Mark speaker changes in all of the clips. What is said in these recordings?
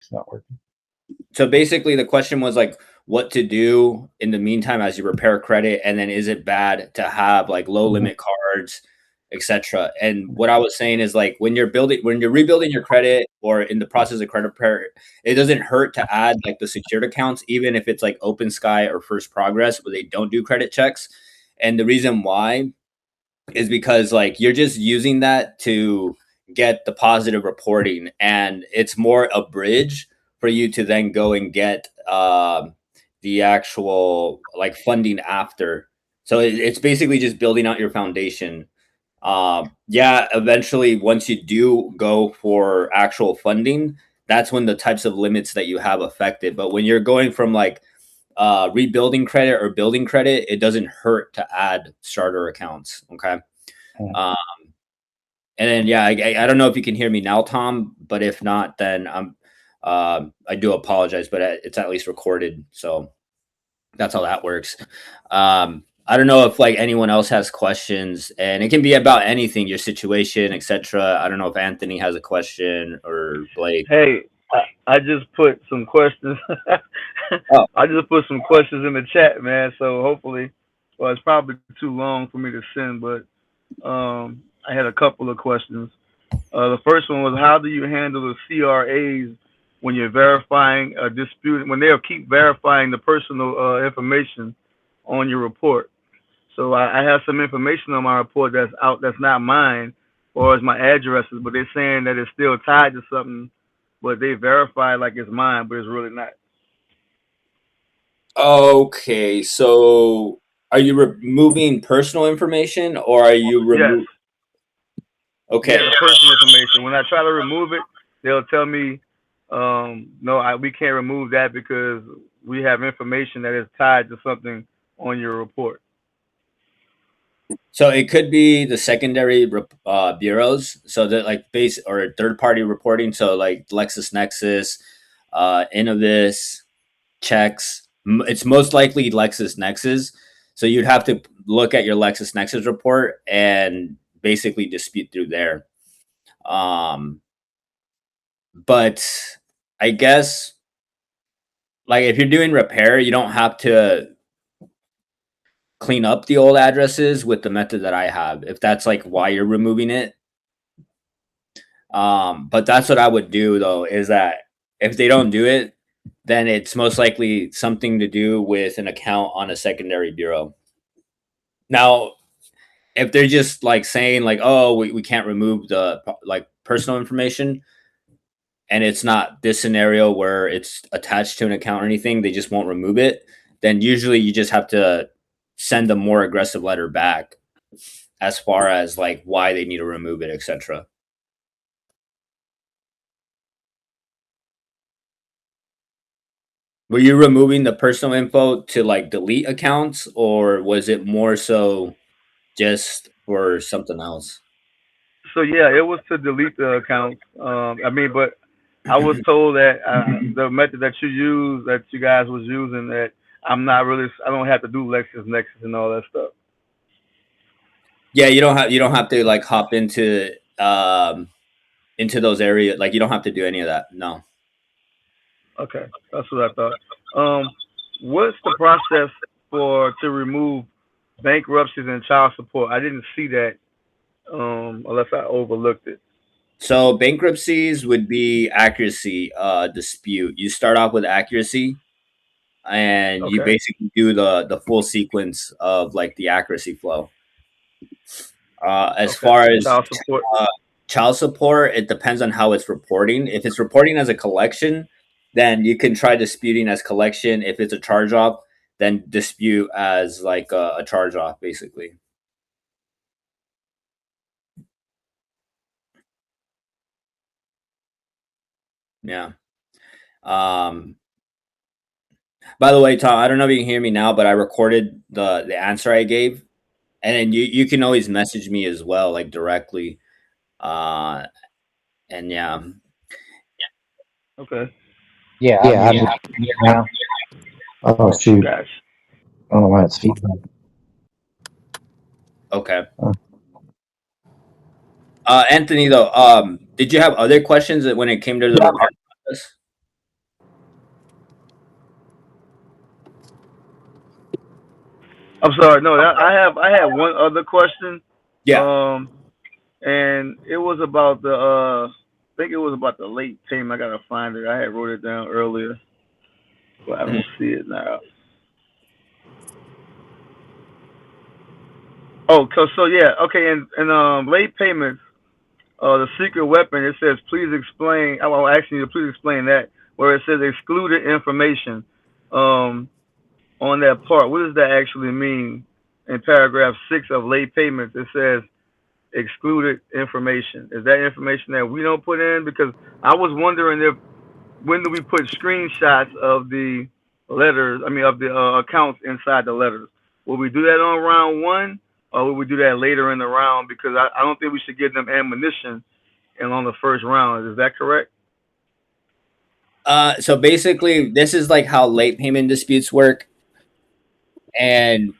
Speaker 1: It's not working.
Speaker 2: So basically, the question was like what to do in the meantime as you repair credit, and then is it bad to have like low limit cards, etc. And what I was saying is like when you're rebuilding your credit or in the process of credit repair, it doesn't hurt to add like the secured accounts, even if it's like Open Sky or First Progress where they don't do credit checks. And the reason why is because like you're just using that to get the positive reporting, and it's more a bridge for you to then go and get the actual like funding after. So it's basically just building out your foundation. Yeah, eventually once you do go for actual funding, that's when the types of limits that you have affected. But when you're going from like rebuilding credit or building credit, it doesn't hurt to add starter accounts. Okay. Um, and then, yeah, I don't know if you can hear me now, Tom, but if not, then I do apologize, but it's at least recorded. So that's how that works. I don't know if like anyone else has questions, and it can be about anything, your situation, etc. I don't know if Anthony has a question or Blake.
Speaker 3: Hey, I just put some questions.
Speaker 2: Oh,
Speaker 3: I just put some questions in the chat, man. So hopefully, well, it's probably too long for me to send, but I had a couple of questions. The first one was, how do you handle the CRAs when you're verifying a dispute, when they'll keep verifying the personal information on your report? So I have some information on my report that's out that's not mine, or as my addresses, but they're saying that it's still tied to something, but they verify like it's mine, but it's really not.
Speaker 2: okay. So are you removing personal information or are you
Speaker 3: Yes,
Speaker 2: remove? Okay.
Speaker 3: yeah, the personal information. When I try to remove it, they'll tell me, no, we can't remove that because we have information that is tied to something on your report.
Speaker 2: So it could be the secondary bureaus, so that like base or third party reporting. So like LexisNexis, Innovis, checks. It's most likely LexisNexis. So you'd have to look at your LexisNexis report and basically dispute through there. Um, but I guess like if you're doing repair, you don't have to clean up the old addresses with the method that I have. If that's like why you're removing it, but that's what I would do though, is that if they don't do it, then it's most likely something to do with an account on a secondary bureau. Now, if they're just like saying like, oh, we can't remove the like personal information, and it's not this scenario where it's attached to an account or anything, they just won't remove it, then usually you just have to send a more aggressive letter back as far as like why they need to remove it, etc. Were you removing the personal info to like delete accounts, or was it more so just for something else?
Speaker 3: So yeah, it was to delete the accounts. I mean, but I was told that the method that you use, that you guys was using, that I don't have to do LexisNexis and all that stuff.
Speaker 2: Yeah, you don't have to like hop into those areas. Like you don't have to do any of that. No.
Speaker 3: Okay, that's what I thought. Um, what's the process for to remove bankruptcies and child support? I didn't see that unless I overlooked it.
Speaker 2: So bankruptcies would be accuracy dispute. You start off with accuracy, and you
Speaker 3: Okay,
Speaker 2: basically do the full sequence of like the accuracy flow. As
Speaker 3: okay.
Speaker 2: far as
Speaker 3: Child support.
Speaker 2: uh, child support, it depends on how it's reporting. If it's reporting as a collection, then you can try disputing as collection. If it's a charge off, then dispute as like a charge off, basically. Yeah. Um, by the way, Tom, I don't know if you can hear me now, but I recorded the answer I gave, and then you can always message me as well, like directly. Uh, and yeah,
Speaker 3: Okay,
Speaker 1: Yeah, I'm here now. Oh shoot,
Speaker 3: gosh.
Speaker 1: I don't know why it's feedback.
Speaker 2: okay.
Speaker 1: Oh.
Speaker 2: Anthony, though, did you have other questions when it came to the repair process?
Speaker 3: I'm sorry. No, I had one other question.
Speaker 2: Yeah.
Speaker 3: Um, and it was about the I think it was about the late payment. I gotta find it. I had wrote it down earlier, but I
Speaker 2: Mhm.
Speaker 3: don't see it now. Oh, so yeah, okay. And late payments. The secret weapon. It says please explain. I'm asking you to please explain that where it says excluded information. Um, on that part, what does that actually mean? In paragraph 6 of late payments, it says excluded information. Is that information that we don't put in? Because I was wondering if when do we put screenshots of the letters? I mean, of the accounts inside the letters. Will we do that on round one, or will we do that later in the round? Because I don't think we should give them ammunition and on the first round. Is that correct?
Speaker 2: So basically, this is like how late payment disputes work, and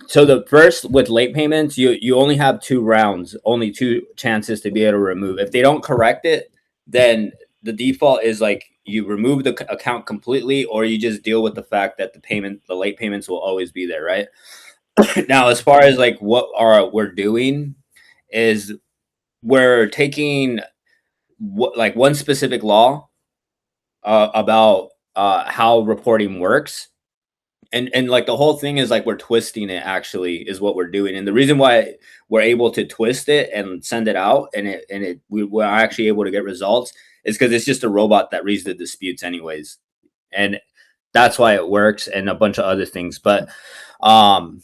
Speaker 2: so the first with late payments, you only have 2 rounds, only 2 chances to be able to remove. If they don't correct it, then the default is like you remove the account completely, or you just deal with the fact that the late payments will always be there, right? Now, as far as like what are we're doing is we're taking like one specific law about how reporting works, and like the whole thing is like we're twisting it actually is what we're doing, and the reason why we're able to twist it and send it out and we're actually able to get results is because it's just a robot that reads the disputes anyways, and that's why it works and a bunch of other things. But um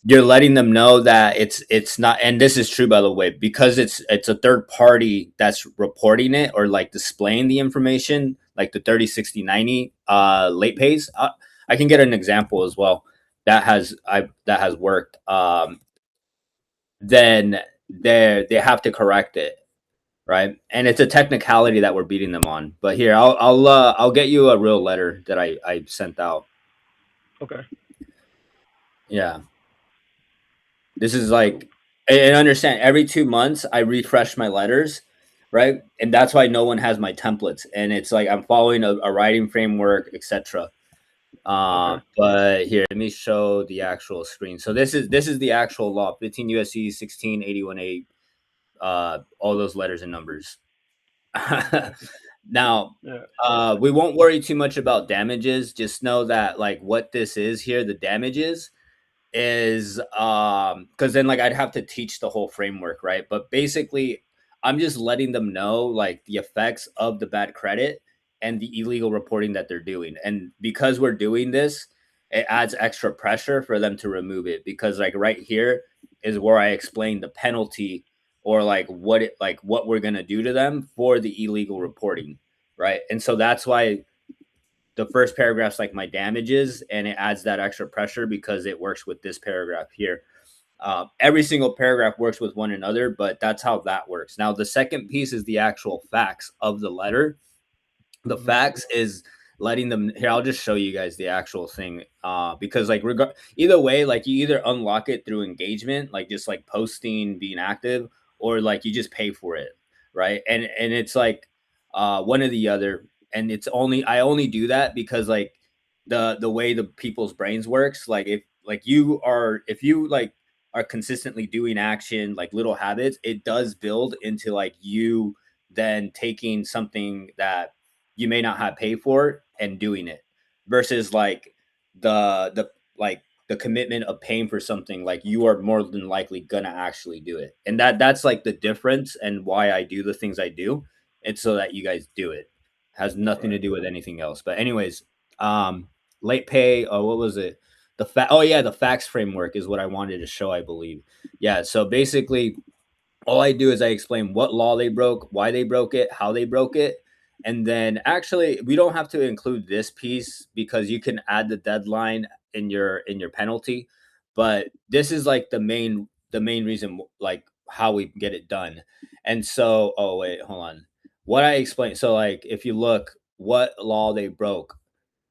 Speaker 2: you're letting them know that it's not, and this is true by the way, because it's a third party that's reporting it or like displaying the information, like the 30, 60, 90 late pays. I can get an example as well that has worked. Then they have to correct it, right? And it's a technicality that we're beating them on. But here, I'll get you a real letter that I sent out.
Speaker 3: Okay.
Speaker 2: Yeah. This is like, and understand, every 2 months I refresh my letters, right? And that's why no one has my templates. And it's like I'm following a writing framework, etc.
Speaker 3: Okay.
Speaker 2: But here, let me show the actual screen. So this is the actual law, 15 USC 1681A, all those letters and numbers. Now,
Speaker 3: Yeah.
Speaker 2: we won't worry too much about damages. Just know that like what this is here, the damages is because then like I'd have to teach the whole framework, right? But basically I'm just letting them know like the effects of the bad credit and the illegal reporting that they're doing. And because we're doing this, it adds extra pressure for them to remove it, because like right here is where I explain the penalty or like what we're going to do to them for the illegal reporting, right? And so that's why the first paragraph's like my damages, and it adds that extra pressure because it works with this paragraph here. Every single paragraph works with one another, but that's how that works. Now, the second piece is the actual facts of the letter. The
Speaker 3: Mm-hmm.
Speaker 2: facts is letting them here. I'll just show you guys the actual thing, because like either way, like you either unlock it through engagement, like just like posting, being active, or like you just pay for it, right? And it's like one or the other. And it's only I only do that because like the way the people's brains works, like if you like are consistently doing action, like little habits, it does build into like you then taking something that you may not have paid for and doing it, versus like the like the commitment of paying for something, like you are more than likely gonna actually do it. And that's like the difference and why I do the things I do. It's so that you guys do it. Has nothing to
Speaker 3: Right.
Speaker 2: do with anything else. But anyways, um late pay, oh what was it? Oh yeah, the facts framework is what I wanted to show, I believe. Yeah, so basically all I do is I explain what law they broke, why they broke it, how they broke it. And then actually we don't have to include this piece because you can add the deadline in your penalty. But this is like the main reason like how we get it done. And so oh wait, hold on. What I explained. So like if you look what law they broke,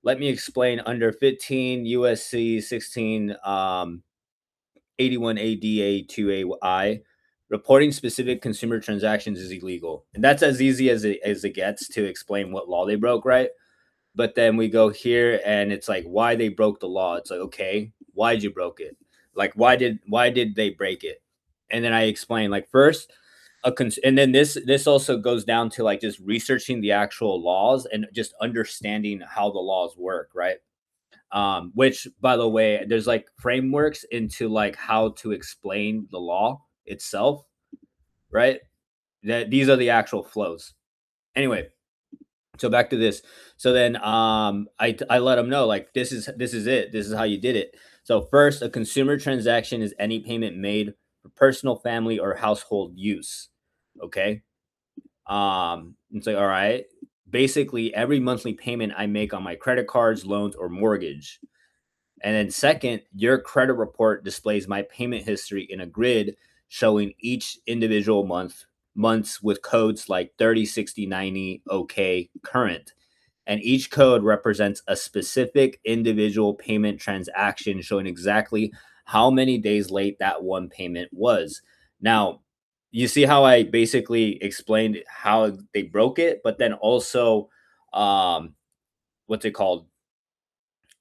Speaker 2: let me explain under 15 USC 16 81 ADA 2AI, reporting specific consumer transactions is illegal. And that's as easy as it gets to explain what law they broke, right? But then we go here and it's like why they broke the law. It's like, okay, why'd you broke it? Like, why did they break it? And then I explain, like, first, and then this also goes down to like just researching the actual laws and just understanding how the laws work, right? Which, by the way, there's like frameworks into like how to explain the law itself, right? That these are the actual flows. Anyway, so back to this. So then I let them know, like, this is it. This is how you did it. So first, a consumer transaction is any payment made for personal, family, or household use. Okay. It's like, all right. Basically, every monthly payment I make on my credit cards, loans, or mortgage. And then second, your credit report displays my payment history in a grid showing each individual months with codes like 30, 60, 90, okay, current. And each code represents a specific individual payment transaction showing exactly how many days late that one payment was. Now, you see how I basically explained how they broke it, but then also what's it called?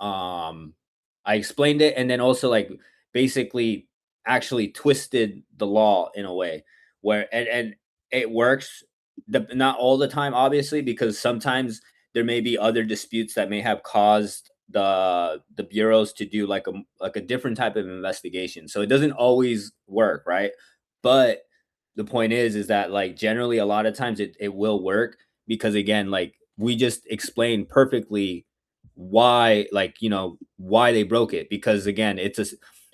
Speaker 2: um I explained it, and then also like basically actually twisted the law in a way where and it works, not all the time obviously, because sometimes there may be other disputes that may have caused the bureaus to do like a different type of investigation, so it doesn't always work, right? But the point is that like generally a lot of times it will work, because again, like we just explained perfectly why, like, why they broke it, because again,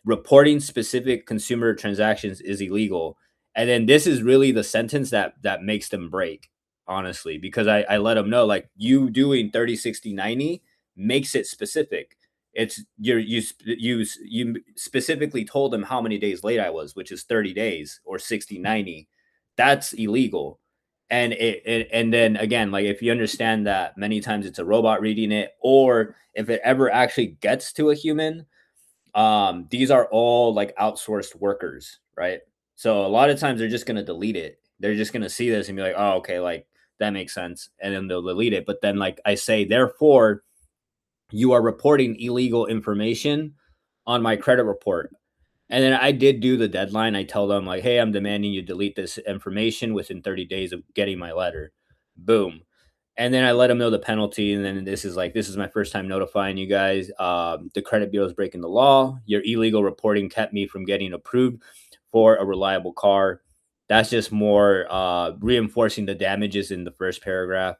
Speaker 2: reporting specific consumer transactions is illegal. And then this is really the sentence that makes them break, honestly, because I let them know, like, you doing 30, 60, 90 makes it specific. It's you specifically told them how many days late I was, which is 30 days or 60, 90. That's illegal. And then again, like, if you understand that many times it's a robot reading it, or if it ever actually gets to a human, these are all like outsourced workers, right? So a lot of times they're just going to delete it. They're just going to see this and be like, oh, okay, like that makes sense, and then they'll delete it. But then, like I say, therefore you are reporting illegal information on my credit report. And then I did do the deadline. I tell them, like, hey, I'm demanding you delete this information within 30 days of getting my letter. Boom. And then I let them know the penalty. And then this is my first time notifying you guys. The credit bureau is breaking the law. Your illegal reporting kept me from getting approved for a reliable car. That's just more reinforcing the damages in the first paragraph.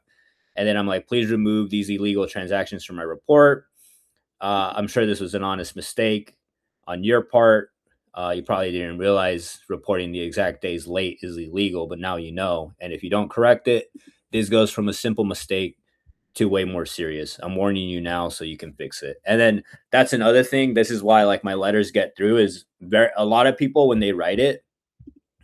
Speaker 2: And then I'm like, please remove these illegal transactions from my report. I'm sure this was an honest mistake on your part. You probably didn't realize reporting the exact days late is illegal, but now you know. And if you don't correct it, this goes from a simple mistake to way more serious. I'm warning you now so you can fix it. And then that's another thing. This is why like my letters get through, is a lot of people when they write it,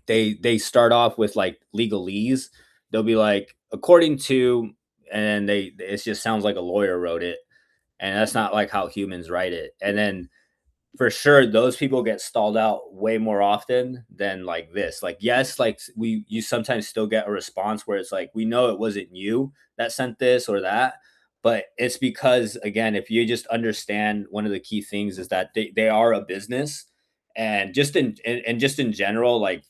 Speaker 2: they start off with like legalese. They'll be like, according to, and it just sounds like a lawyer wrote it, and that's not like how humans write it. And then for sure those people get stalled out way more often than like this. Like, yes, like you sometimes still get a response where it's like, we know it wasn't you that sent this or that, but it's because, again, if you just understand, one of the key things is that they are a business. And just in general, like,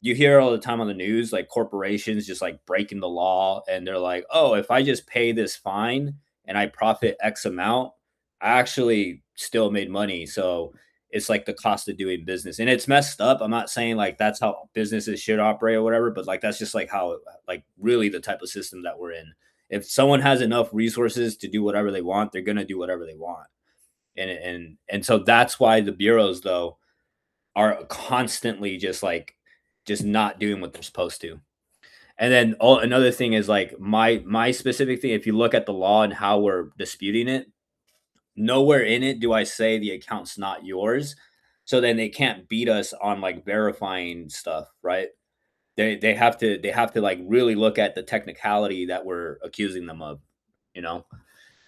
Speaker 2: you hear all the time on the news, like corporations just like breaking the law, and they're like, oh, if I just pay this fine and I profit X amount, I actually still made money. So it's like the cost of doing business. And it's messed up. I'm not saying like that's how businesses should operate or whatever, but like that's just like how, like, really the type of system that we're in. If someone has enough resources to do whatever they want, they're gonna do whatever they want. And so that's why the bureaus though are constantly just not doing what they're supposed to. And then another thing is like my specific thing. If you look at the law and how we're disputing it, nowhere in it do I say the account's not yours. So then they can't beat us on like verifying stuff, right? They have to like really look at the technicality that we're accusing them of, you know.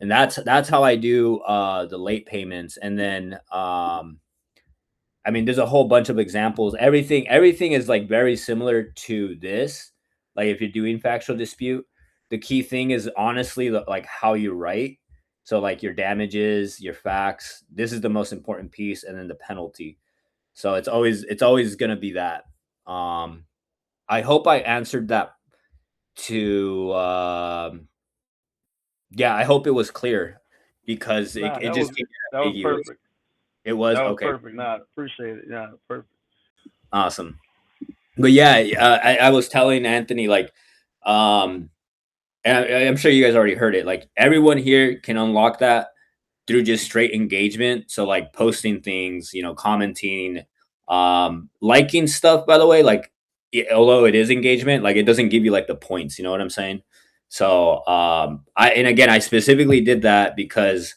Speaker 2: And that's how I do the late payments. And then I mean, there's a whole bunch of examples. Everything is like very similar to this. Like if you're doing factual dispute, the key thing is honestly like how you write. So like your damages, your facts, this is the most important piece, and then the penalty. So it's always gonna be that. Um, I hope I answered that to yeah, I hope it was clear because
Speaker 3: Nah,
Speaker 2: it just seemed
Speaker 3: that was
Speaker 2: ambiguous.
Speaker 3: perfect.
Speaker 2: It was
Speaker 3: That was
Speaker 2: okay,
Speaker 3: perfect. Nah, appreciate it. Yeah, perfect.
Speaker 2: awesome. But yeah, I was telling Anthony like, um, and I'm sure you guys already heard it. Like everyone here can unlock that through just straight engagement. So like posting things, commenting, liking stuff. By the way, like although it is engagement, like it doesn't give you like the points. You know what I'm saying? So and again, I specifically did that because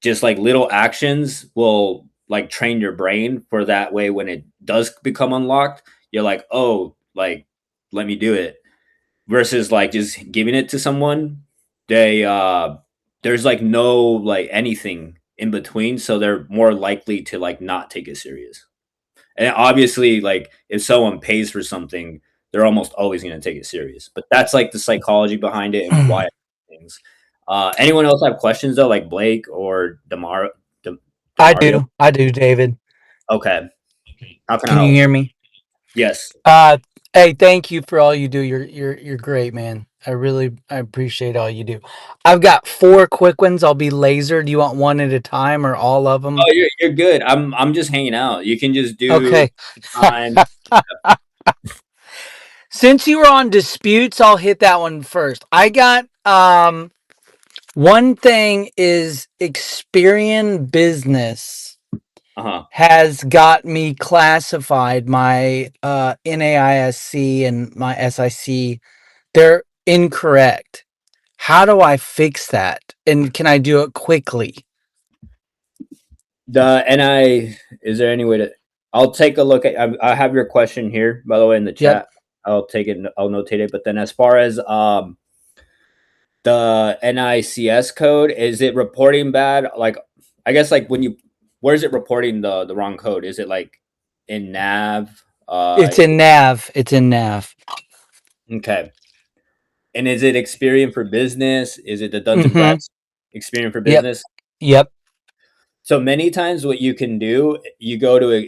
Speaker 2: just like little actions will like train your brain for that way when it does become unlocked, you're like, oh, like let me do it versus like just giving it to someone. They there's like no like anything in between, so they're more likely to like not take it serious. And obviously like if someone pays for something, they're almost always going to take it serious, but that's like the psychology behind it and why I do things. Anyone else have questions though, like Blake or Demario?
Speaker 1: I do, David.
Speaker 2: Okay, how can I
Speaker 1: Can you
Speaker 2: help?
Speaker 1: hear me?
Speaker 2: Yes.
Speaker 1: Uh, hey, thank you for all you do. You're great, man. I appreciate all you do. I've got 4 quick ones. I'll be laser. Do you want one at a time or all of them?
Speaker 2: Oh, you're good. I'm just hanging out. You can just do
Speaker 1: Okay.
Speaker 2: time.
Speaker 1: Since you were on disputes, I'll hit that one first. I got one thing is Experian Business
Speaker 2: Uh-huh.
Speaker 1: has got me classified my NAISC and my SIC. They're incorrect. How do I fix that? And can I do it quickly?
Speaker 2: Is there any way to? I'll take a look at. I have your question here, by the way, in the
Speaker 1: Yep.
Speaker 2: chat. I'll take it. I'll notate it. But then, as far as the NICS code, is it reporting bad? Like, I guess like where is it reporting the wrong code? Is it like in nav?
Speaker 1: It's in nav. It's in nav.
Speaker 2: Okay. And is it Experian for Business? Is it the Duns and
Speaker 1: Mm-hmm.
Speaker 2: Bradstreet Experian for
Speaker 1: Yep.
Speaker 2: Business?
Speaker 1: Yep.
Speaker 2: So many times, what you can do, you go to a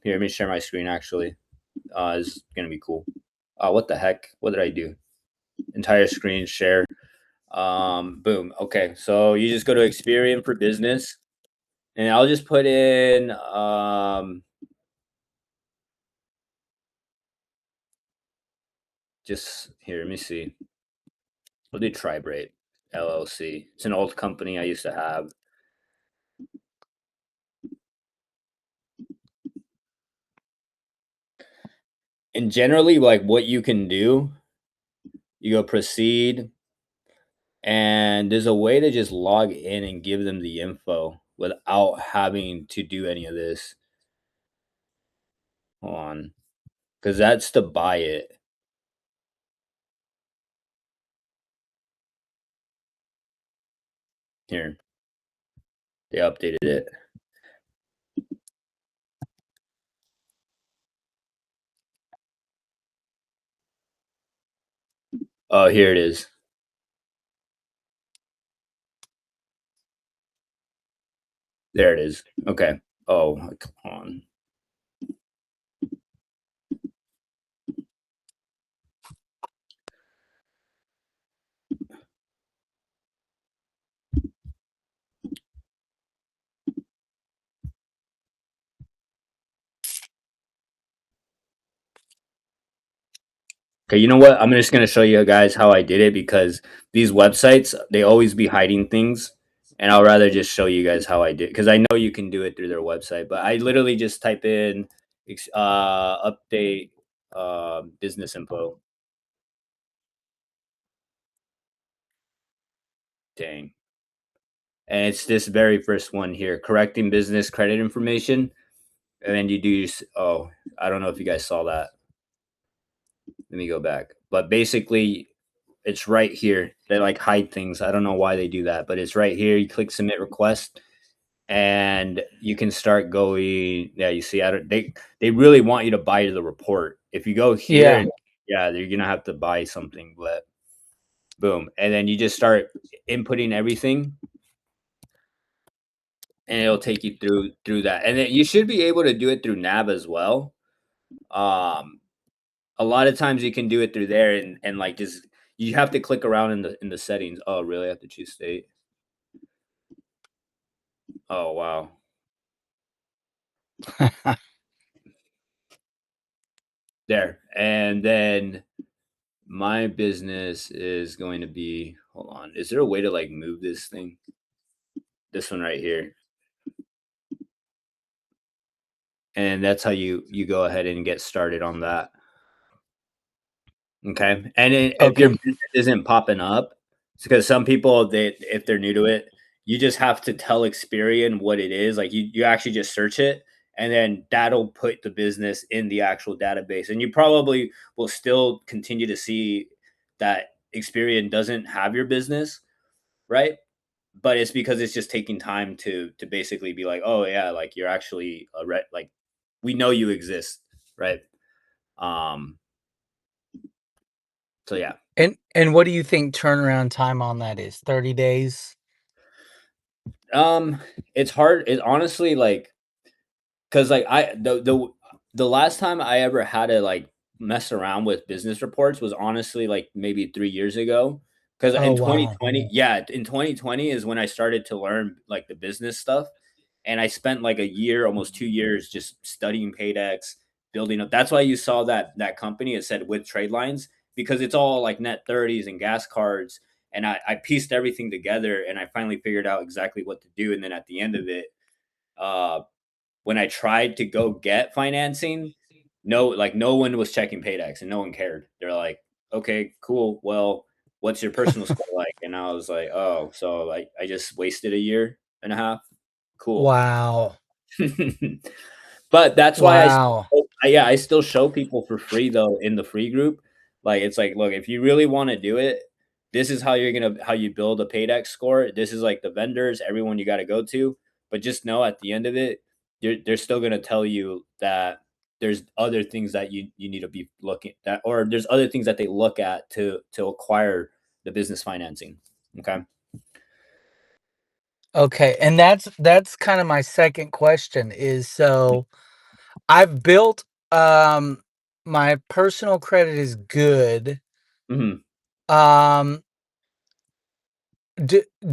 Speaker 2: here. Let me share my screen. Actually, is gonna be cool. What the heck? What did I do? Entire screen share. Boom. Okay, so you just go to Experian for Business, and I'll just put in just here. Let me see. We'll do Tribrate LLC. It's an old company I used to have. And generally, like what you can do, you go proceed, and there's a way to just log in and give them the info without having to do any of this. Hold on, because that's to buy it. Here, they updated it. Oh, here it is. There it is. Okay. Oh, come on. Okay, you know what? I'm just gonna show you guys how I did it because these websites they always be hiding things, and I'll rather just show you guys how I did because I know you can do it through their website. But I literally just type in update business info. Dang, and it's this very first one here, correcting business credit information, and then you do oh, I don't know if you guys saw that. Let me go back, but basically it's right here. They like hide things. I don't know why they do that, but it's right here. You click submit request and you can start going. Yeah, you see, they really want you to buy the report. If you go here,
Speaker 1: Yeah.
Speaker 2: and, yeah, you're gonna have to buy something. But boom, and then you just start inputting everything, and it'll take you through that, and then you should be able to do it through Nav as well. Um, a lot of times you can do it through there, and like just you have to click around in the settings. Oh, really? I have to choose state. Oh, wow. There, and then my business is going to be. Hold on. Is there a way to like move this thing? This one right here. And that's how you go ahead and get started on that. Okay, and if your
Speaker 1: Okay.
Speaker 2: business isn't popping up, it's because some people if they're new to it, you just have to tell Experian what it is. Like you actually just search it, and then that'll put the business in the actual database. And you probably will still continue to see that Experian doesn't have your business, right? But it's because it's just taking time to basically be like, oh yeah, like you're actually like we know you exist, right? Um, so yeah.
Speaker 1: And what do you think turnaround time on that is? 30 days?
Speaker 2: Um, it's hard. It honestly like because like the last time I ever had to like mess around with business reports was honestly like maybe 3 years ago. Because
Speaker 1: Oh,
Speaker 2: in
Speaker 1: wow.
Speaker 2: 2020, yeah, in 2020 is when I started to learn like the business stuff, and I spent like a year, almost 2 years, just studying Paydex, building up. That's why you saw that company. It said with trade lines because it's all like net 30s and gas cards, and I pieced everything together, and I finally figured out exactly what to do. And then at the end of it, uh, when I tried to go get financing, no one was checking Paydex and no one cared. They're like, okay, cool. Well, what's your personal score like? And I was like, oh, so I just wasted a year and a half. Cool.
Speaker 1: Wow.
Speaker 2: But that's why
Speaker 1: Wow.
Speaker 2: yeah, I still show people for free though in the free group. Like it's like, look, if you really want to do it, this is how you build a Paydex score. This is like the vendors, everyone you got to go to. But just know at the end of it, they're still gonna tell you that there's other things that you need to be looking at, or there's other things that they look at to acquire the business financing. Okay.
Speaker 1: Okay, and that's kind of my second question is so I've built my personal credit is good.
Speaker 2: Hmm.
Speaker 1: Um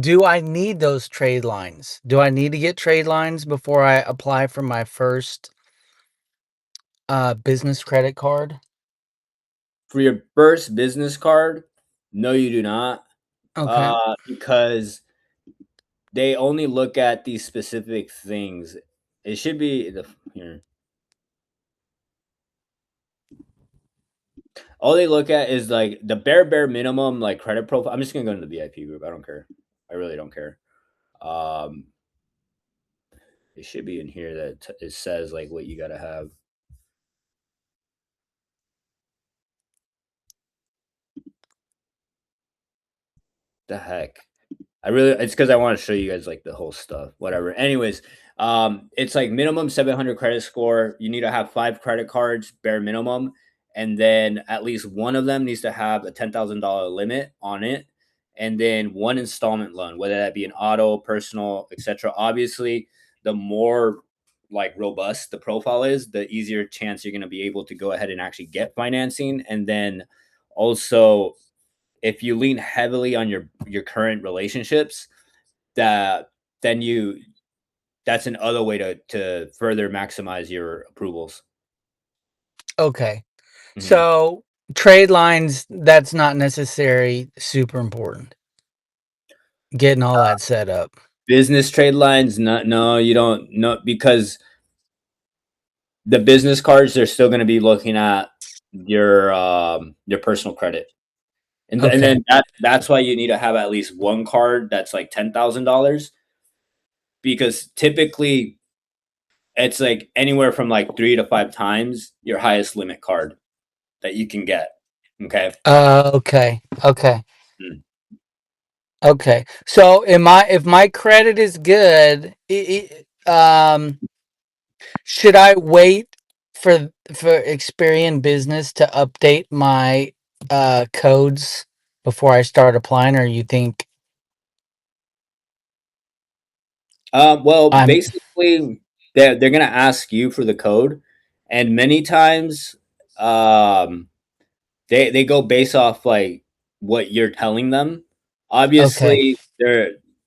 Speaker 1: do I need those trade lines? Do I need to get trade lines before I apply for my first business credit card?
Speaker 2: For your first business card, no, you do not,
Speaker 1: Okay.
Speaker 2: because they only look at these specific things. It should be the here. All they look at is like the bare minimum like credit profile. I'm just gonna go into the VIP group. I don't care. I really don't care. Um, it should be in here that it says like what you gotta have. The heck. It's because I want to show you guys like the whole stuff, whatever. Anyways, it's like minimum 700 credit score. You need to have 5 credit cards, bare minimum, and then at least one of them needs to have a $10,000 limit on it, and then one installment loan, whether that be an auto, personal, etc. Obviously, the more like robust the profile is, the easier chance you're going to be able to go ahead and actually get financing, and then also if you lean heavily on your current relationships, that then you that's another way to further maximize your approvals.
Speaker 1: Okay.
Speaker 2: Mhm.
Speaker 1: So trade lines, that's not necessary, super important. Getting all that set up.
Speaker 2: Business trade lines, no, you don't know because the business cards they're still going to be looking at your personal credit, and
Speaker 1: Okay.
Speaker 2: then that's why you need to have at least one card that's like $10,000 because typically it's like anywhere from like 3 to 5 times your highest limit card that you can get. Okay.
Speaker 1: Okay. Okay.
Speaker 2: Mm.
Speaker 1: Okay. So am I if my credit is good, should I wait for Experian Business to update my codes before I start applying, or you think
Speaker 2: Well,
Speaker 1: I'm
Speaker 2: basically, they're gonna ask you for the code, and many times, um, they go based off like what you're telling them.
Speaker 1: okay?
Speaker 2: Obviously,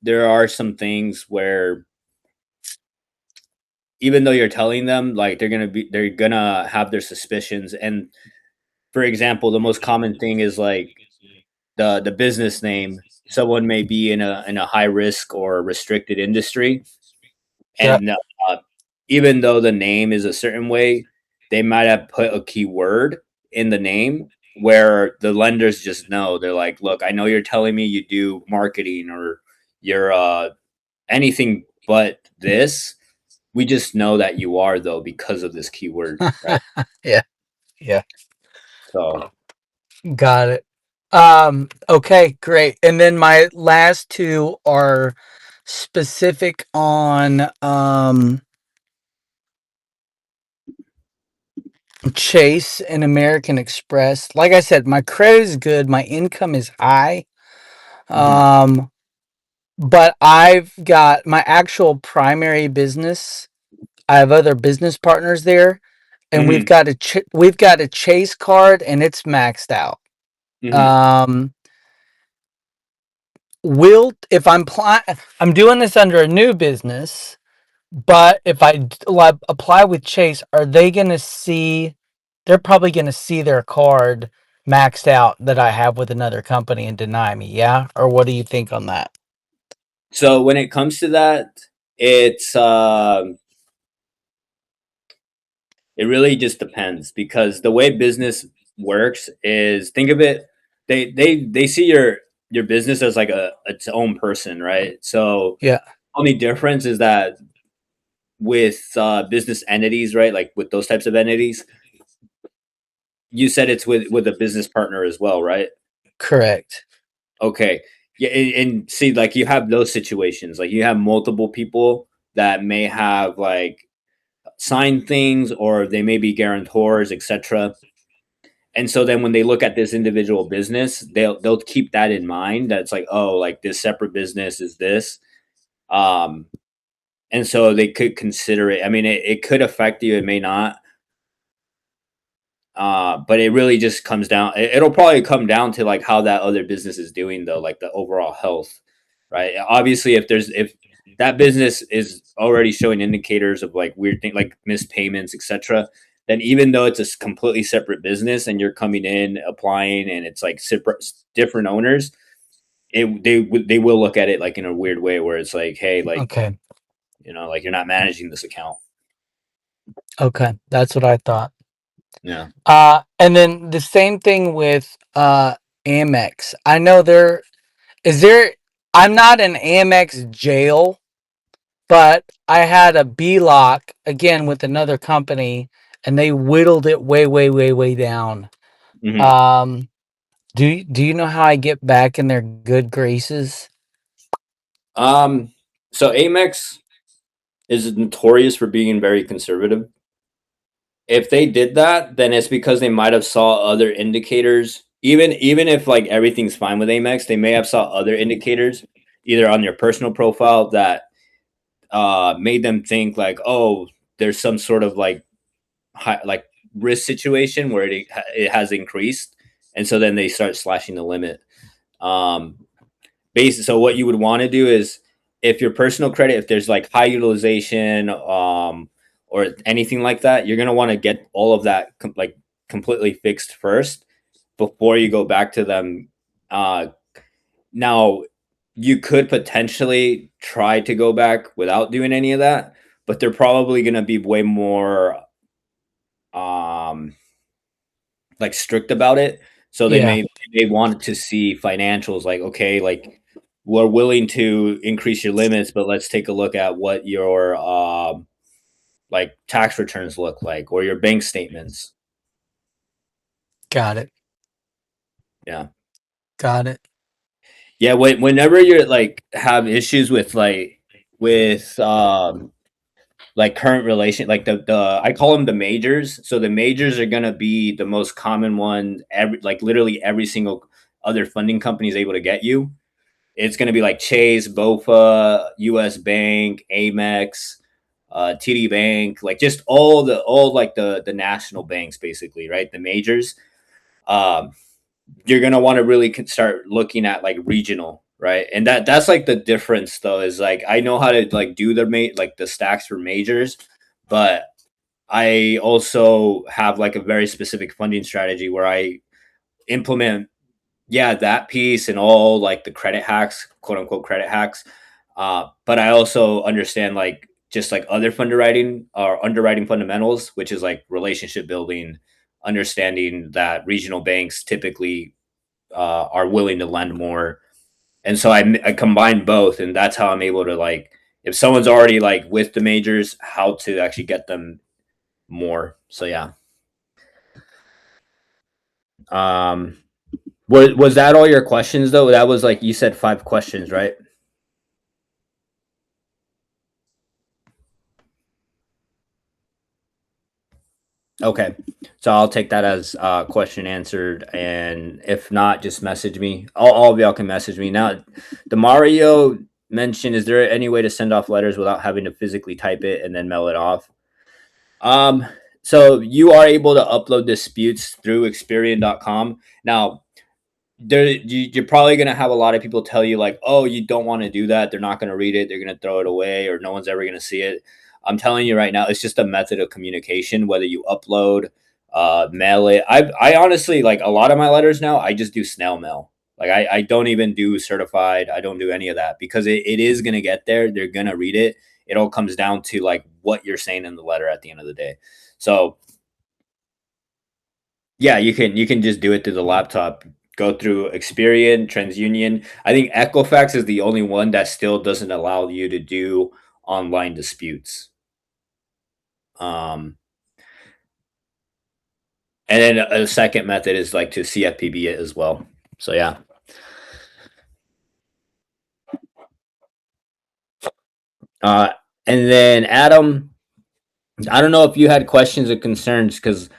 Speaker 2: there are some things where even though you're telling them, like they're gonna have their suspicions. And for example, the most common thing is like the business name. Someone may be in a high risk or restricted industry,
Speaker 1: Yeah.
Speaker 2: and even though the name is a certain way, they might have put a keyword in the name where the lenders just know. They're like, "Look, I know you're telling me you do marketing or you're anything but this. We just know that you are though because of this keyword, right?"
Speaker 1: Yeah. Yeah.
Speaker 2: So,
Speaker 1: Got it. Okay, great. And then my last two are specific on Chase and American Express. Like I said, my credit is good, my income is high.
Speaker 2: mhm,
Speaker 1: Um but I've got my actual primary business. I have other business partners there, and
Speaker 2: mhm,
Speaker 1: we've got a Chase card and it's maxed out.
Speaker 2: mhm.
Speaker 1: Um will if I'm doing this under a new business, but if apply with Chase, are they going to see? They're probably going to see their card maxed out that I have with another company and deny me. Yeah, or what do you think on that?
Speaker 2: So when it comes to that, it's it really just depends because the way business works is think of it they see your business as like a its own person, right? So
Speaker 1: Yeah,
Speaker 2: only difference is that with business entities, right? Like with those types of entities, you said it's with a business partner as well, right?
Speaker 1: correct.
Speaker 2: Okay. Yeah, and see, like you have those situations, like you have multiple people that may have like signed things or they may be guarantors, etc. And so then when they look at this individual business, they'll keep that in mind. That's like, oh, like this separate business is this. Um, and so they could consider it. I mean, it could affect you, it may not. But it really just comes down. It'll probably come down to like how that other business is doing, though, like the overall health, right? Obviously, if that business is already showing indicators of like weird things, like missed payments, etc., then even though it's a completely separate business and you're coming in applying and it's like separate, different owners, they will look at it like in a weird way where it's like, hey, like
Speaker 1: Okay,
Speaker 2: like you're not managing this account.
Speaker 1: okay, that's what I thought.
Speaker 2: Yeah.
Speaker 1: And then the same thing with Amex. I know there is there. I'm not in Amex jail, but I had a B lock again with another company, and they whittled it way, way, way, way down.
Speaker 2: Hmm.
Speaker 1: Um, do you know how I get back in their good graces?
Speaker 2: Um. So Amex is notorious for being very conservative. If they did that, then it's because they might have saw other indicators. Even if like everything's fine with Amex, they may have saw other indicators either on your personal profile that made them think like, oh, there's some sort of like like risk situation where it has increased, and so then they start slashing the limit. Um, so what you would want to do is if your personal credit, if there's like high utilization or anything like that, you're going to want to get all of that like completely fixed first before you go back to them. Now you could potentially try to go back without doing any of that, but they're probably going to be way more um like strict about it. So
Speaker 1: Yeah,
Speaker 2: they want to see financials like, okay, like we're willing to increase your limits, but let's take a look at what your like tax returns look like or your bank statements.
Speaker 1: got it,
Speaker 2: Yeah.
Speaker 1: got it.
Speaker 2: Yeah, whenever you're like have issues with like current relation, like the I call them the majors. So the majors are gonna be the most common one. Every like literally every single other funding companies able to get you. It's going to be like Chase, BOFA, US Bank, Amex, TD Bank, like just all the national banks, basically, right? The majors. Um, you're gonna want to really start looking at like regional, right? And that's like the difference, though, is like I know how to like do like the stacks for majors, but I also have like a very specific funding strategy where I implement, yeah, that piece and all like the credit hacks, quote unquote credit hacks. But I also understand like just like other underwriting or underwriting fundamentals, which is like relationship building, understanding that regional banks typically are willing to lend more. And so I combine both, and that's how I'm able to like if someone's already like with the majors, how to actually get them more. So yeah. Um, was that all your questions though? That was like you said 5 questions, right? Okay, so I'll take that as question answered, and if not, just message me. All of y'all can message me now. The Mario mentioned, is there any way to send off letters without having to physically type it and then mail it off? Um, so you are able to upload disputes through Experian.com. Now, you're probably going to have a lot of people tell you like, oh, you don't want to do that, they're not going to read it, they're going to throw it away, or no one's ever going to see it. I'm telling you right now, it's just a method of communication, whether you upload, mail it. I honestly, like a lot of my letters now, I just do snail mail. Like I don't even do certified, I don't do any of that, because it is going to get there, they're going to read it. It all comes down to like what you're saying in the letter at the end of the day. So yeah, you can just do it through the laptop. Go through Experian, TransUnion. I think Equifax is the only one that still doesn't allow you to do online disputes. Um, and then a second method is like to CFPB it as well. So yeah. Uh, and then Adam, I don't know if you had questions or concerns, because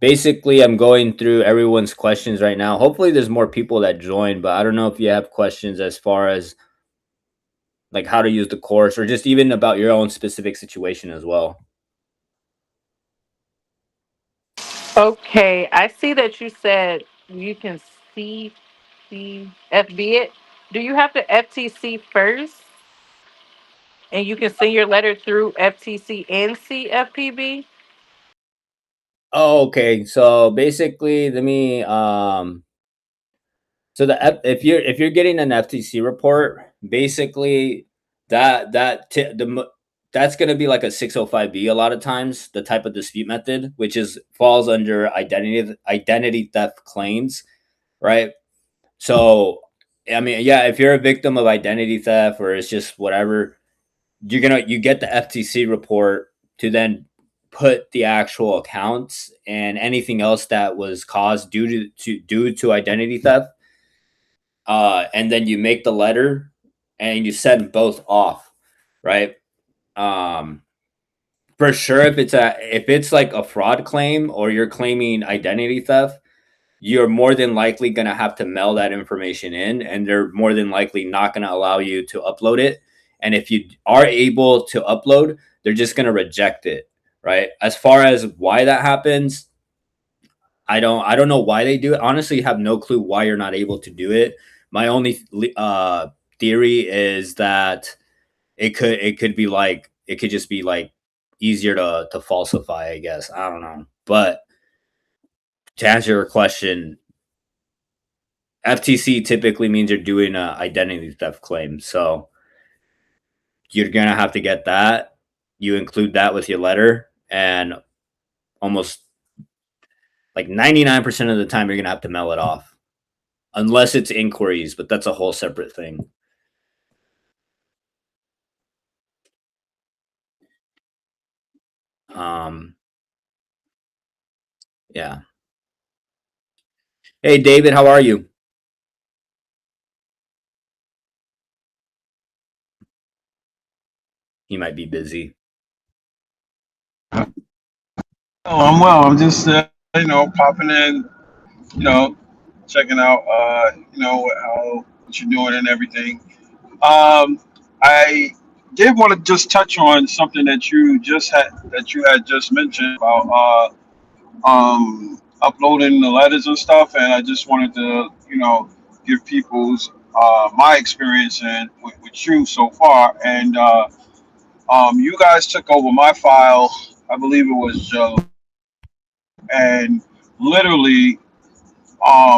Speaker 2: basically I'm going through everyone's questions right now. Hopefully there's more people that join, but I don't know if you have questions as far as like how to use the course or just even about your own specific situation as well.
Speaker 4: Okay, I see that you said you can CCFB it. Do you have to FTC first? And you can send your letter through FTC and CFPB?
Speaker 2: Oh, okay. So basically, let me so if you're getting an FTC report, basically that's going to be like a 605B a lot of times, the type of dispute method, which is falls under identity theft claims, right? So I mean, yeah, if you're a victim of identity theft or it's just whatever, you get the FTC report to then put the actual accounts and anything else that was caused due to identity theft, and then you make the letter and you send both off, right? Um, for sure, if it's like a fraud claim or you're claiming identity theft, you're more than likely going to have to mail that information in, and they're more than likely not going to allow you to upload it. And if you are able to upload, they're just going to reject it, right? As far as why that happens, I don't know why they do it. Honestly, have no clue why you're not able to do it. My only theory is that it could be like it could just be like easier to falsify, I guess. I don't know. But to answer your question, FTC typically means you're doing an identity theft claim. So you're going to have to get that. You include that with your letter, and almost like 99% of the time, you're going to have to mail it off unless it's inquiries, but that's a whole separate thing. Um, yeah. Hey, David, how are you? He might be busy.
Speaker 5: Oh, I'm well. I'm just, popping in, you know, checking out, how what you're doing and everything. I did want to just touch on something that you had just mentioned about uploading the letters and stuff, and I just wanted to, give people's my experience and with you so far, and you guys took over my file. I believe it was and literally,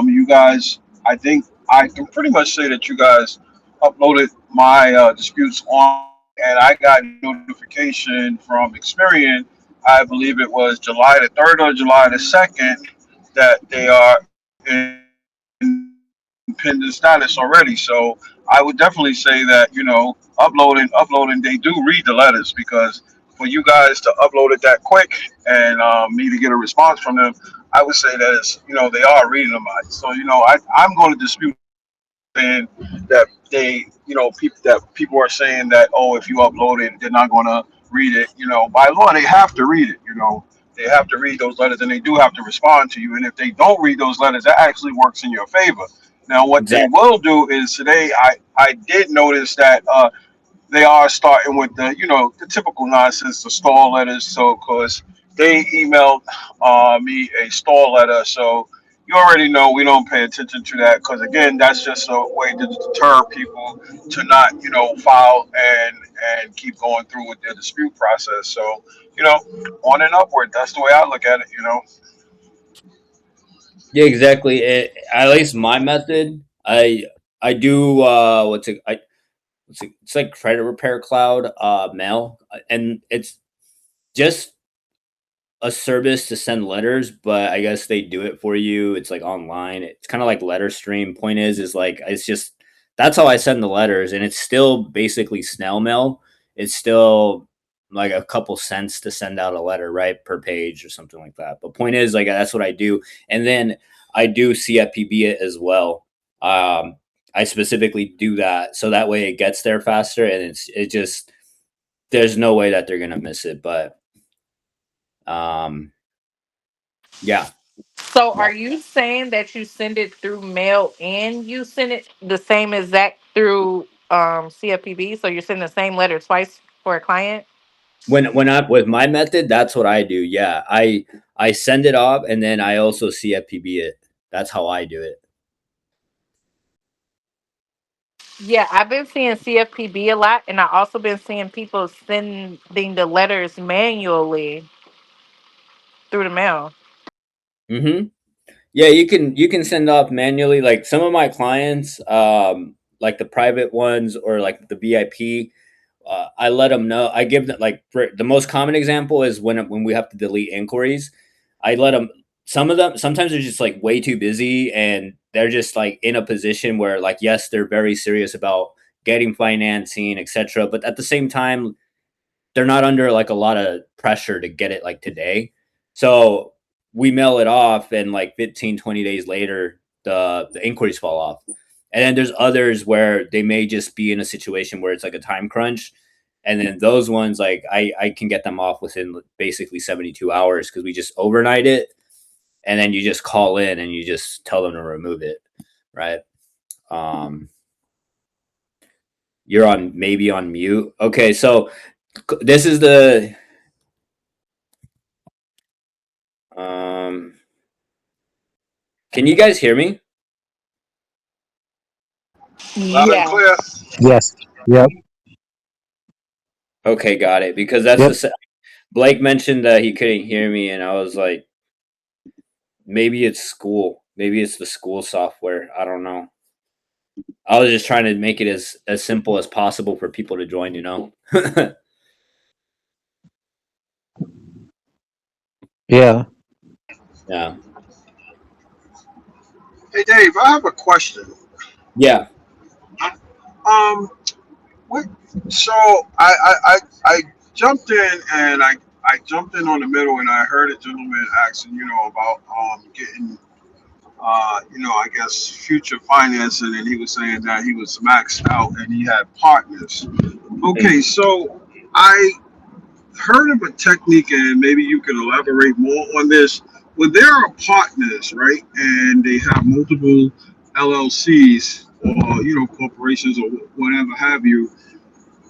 Speaker 5: you guys. I think I can pretty much say that you guys uploaded my disputes online, and I got notification from Experian. I believe it was July the 3rd or July the 2nd that they are in pending status already. So I would definitely say that uploading, they do read the letters because for you guys to upload it that quick and me to get a response from them, I would say that they are reading them. So I'm going to dispute saying that people are saying that, oh, if you upload it they're not going to read it. By law they have to read it. They have to read those letters and they do have to respond to you, and if they don't read those letters that actually works in your favor. Now what they
Speaker 2: Exactly.
Speaker 5: will do is today I did notice that they are starting with the typical nonsense, the stall letters. So, of course, they emailed me a stall letter. So, you already know we don't pay attention to that because, again, that's just a way to deter people to not, file and keep going through with their dispute process. So, you know, on and upward. That's the way I look at it.
Speaker 2: Yeah, exactly. At least my method, I do it's like credit repair cloud mail, and it's just a service to send letters, but I guess they do it for you. It's like online. It's kind of like letter stream. Point is like it's just that's how I send the letters, and it's still basically snail mail. It's still like a couple cents to send out a letter, right, per page or something like that. But point is, like that's what I do, and then I do CFPB it as well. I specifically do that so that way it gets there faster, and it just there's no way that they're gonna miss it. But um, yeah.
Speaker 4: So
Speaker 2: Yeah.
Speaker 4: are you saying that you send it through mail and you send it the same exact through CFPB? So you're sending the same letter twice for a client?
Speaker 2: When I with my method, that's what I do. Yeah, I send it off and then I also CFPB it. That's how I do it.
Speaker 4: Yeah, I've been seeing CFPB a lot, and I also been seeing people sending the letters manually through the mail.
Speaker 2: Hmm. Yeah, you can send off manually. Like some of my clients, like the private ones or like the VIP, I let them know. I give them like the most common example is when we have to delete inquiries. I let them. Some of them sometimes they're just like way too busy and they're just like in a position where like yes they're very serious about getting financing etc. But at the same time they're not under like a lot of pressure to get it like today. So we mail it off and like 15, 20 days later the inquiries fall off. And then there's others where they may just be in a situation where it's like a time crunch. And then those ones like I can get them off within basically 72 hours because we just overnight it and then you just call in and you just tell them to remove it. Right. Um you're on maybe on mute. Okay, so this is the um can you guys hear me?
Speaker 5: Loud and
Speaker 4: Yeah.
Speaker 5: clear.
Speaker 6: Yes. Yep.
Speaker 2: Okay, got it. Because that's
Speaker 6: Yep.
Speaker 2: Blake mentioned that he couldn't hear me, and I was like, maybe it's school. Maybe it's the school software. I don't know. I was just trying to make it as simple as possible for people to join.
Speaker 6: Yeah.
Speaker 2: Yeah,
Speaker 5: Hey Dave, I have a question.
Speaker 2: yeah.
Speaker 5: Um, what? So I jumped in and I jumped in on the middle and I heard a gentleman asking, about getting I guess future financing, and he was saying that he was maxed out and he had partners.
Speaker 2: Mm.
Speaker 5: Okay, so I heard of a technique, and maybe you can elaborate more on this, But there are partners, right? And they have multiple LLCs or corporations or whatever have you,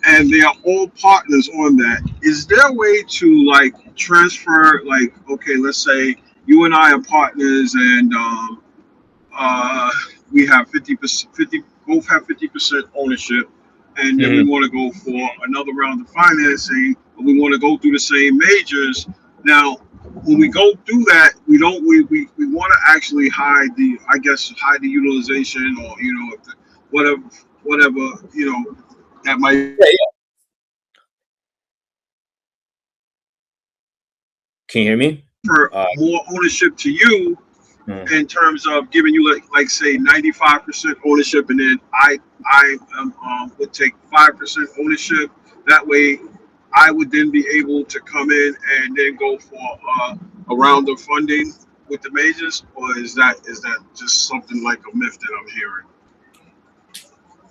Speaker 5: and they are all partners on that. Is there a way to like transfer, like, okay, let's say you and I are partners, and uh, we have 50%, 50, both have 50% ownership, and then we
Speaker 2: Mhm.
Speaker 5: want to go for another round of financing, but we want to go through the same majors. Now, when we go through that, we don't we want to actually hide the, I guess, hide the utilization, or if whatever whatever that might
Speaker 2: Yeah, yeah. Can you hear me?
Speaker 5: for
Speaker 2: Uh,
Speaker 5: more ownership to you,
Speaker 2: mm.
Speaker 5: in terms of giving you like say 95% ownership, and then I would take 5% ownership. That way, I would then be able to come in and then go for a round of funding with the majors, or is that just something like a myth that I'm hearing?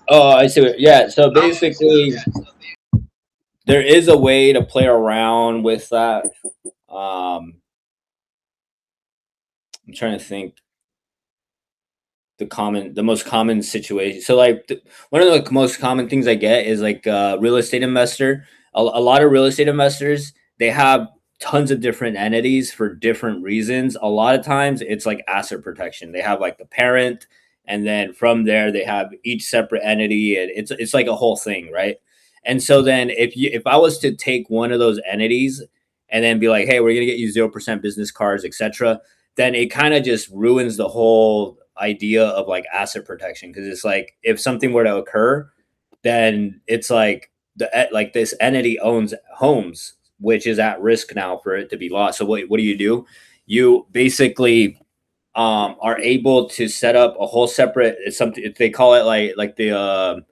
Speaker 2: Oh, I see. Yeah. So basically, there is a way to play around with that. I'm trying to think the most common situation. So like one of the most common things I get is like real estate investor. A lot of real estate investors, they have tons of different entities for different reasons. A lot of times it's like asset protection. They have like the parent, and then from there they have each separate entity, and it's like a whole thing, right? And so then if I was to take one of those entities and then be like, hey, we're gonna get you 0% business cards, etc., then it kind of just ruins the whole idea of like asset protection, because it's like if something were to occur, then it's like like this entity owns homes, which is at risk now for it to be lost. So what do? You basically are able to set up a whole separate, it's something they call it like the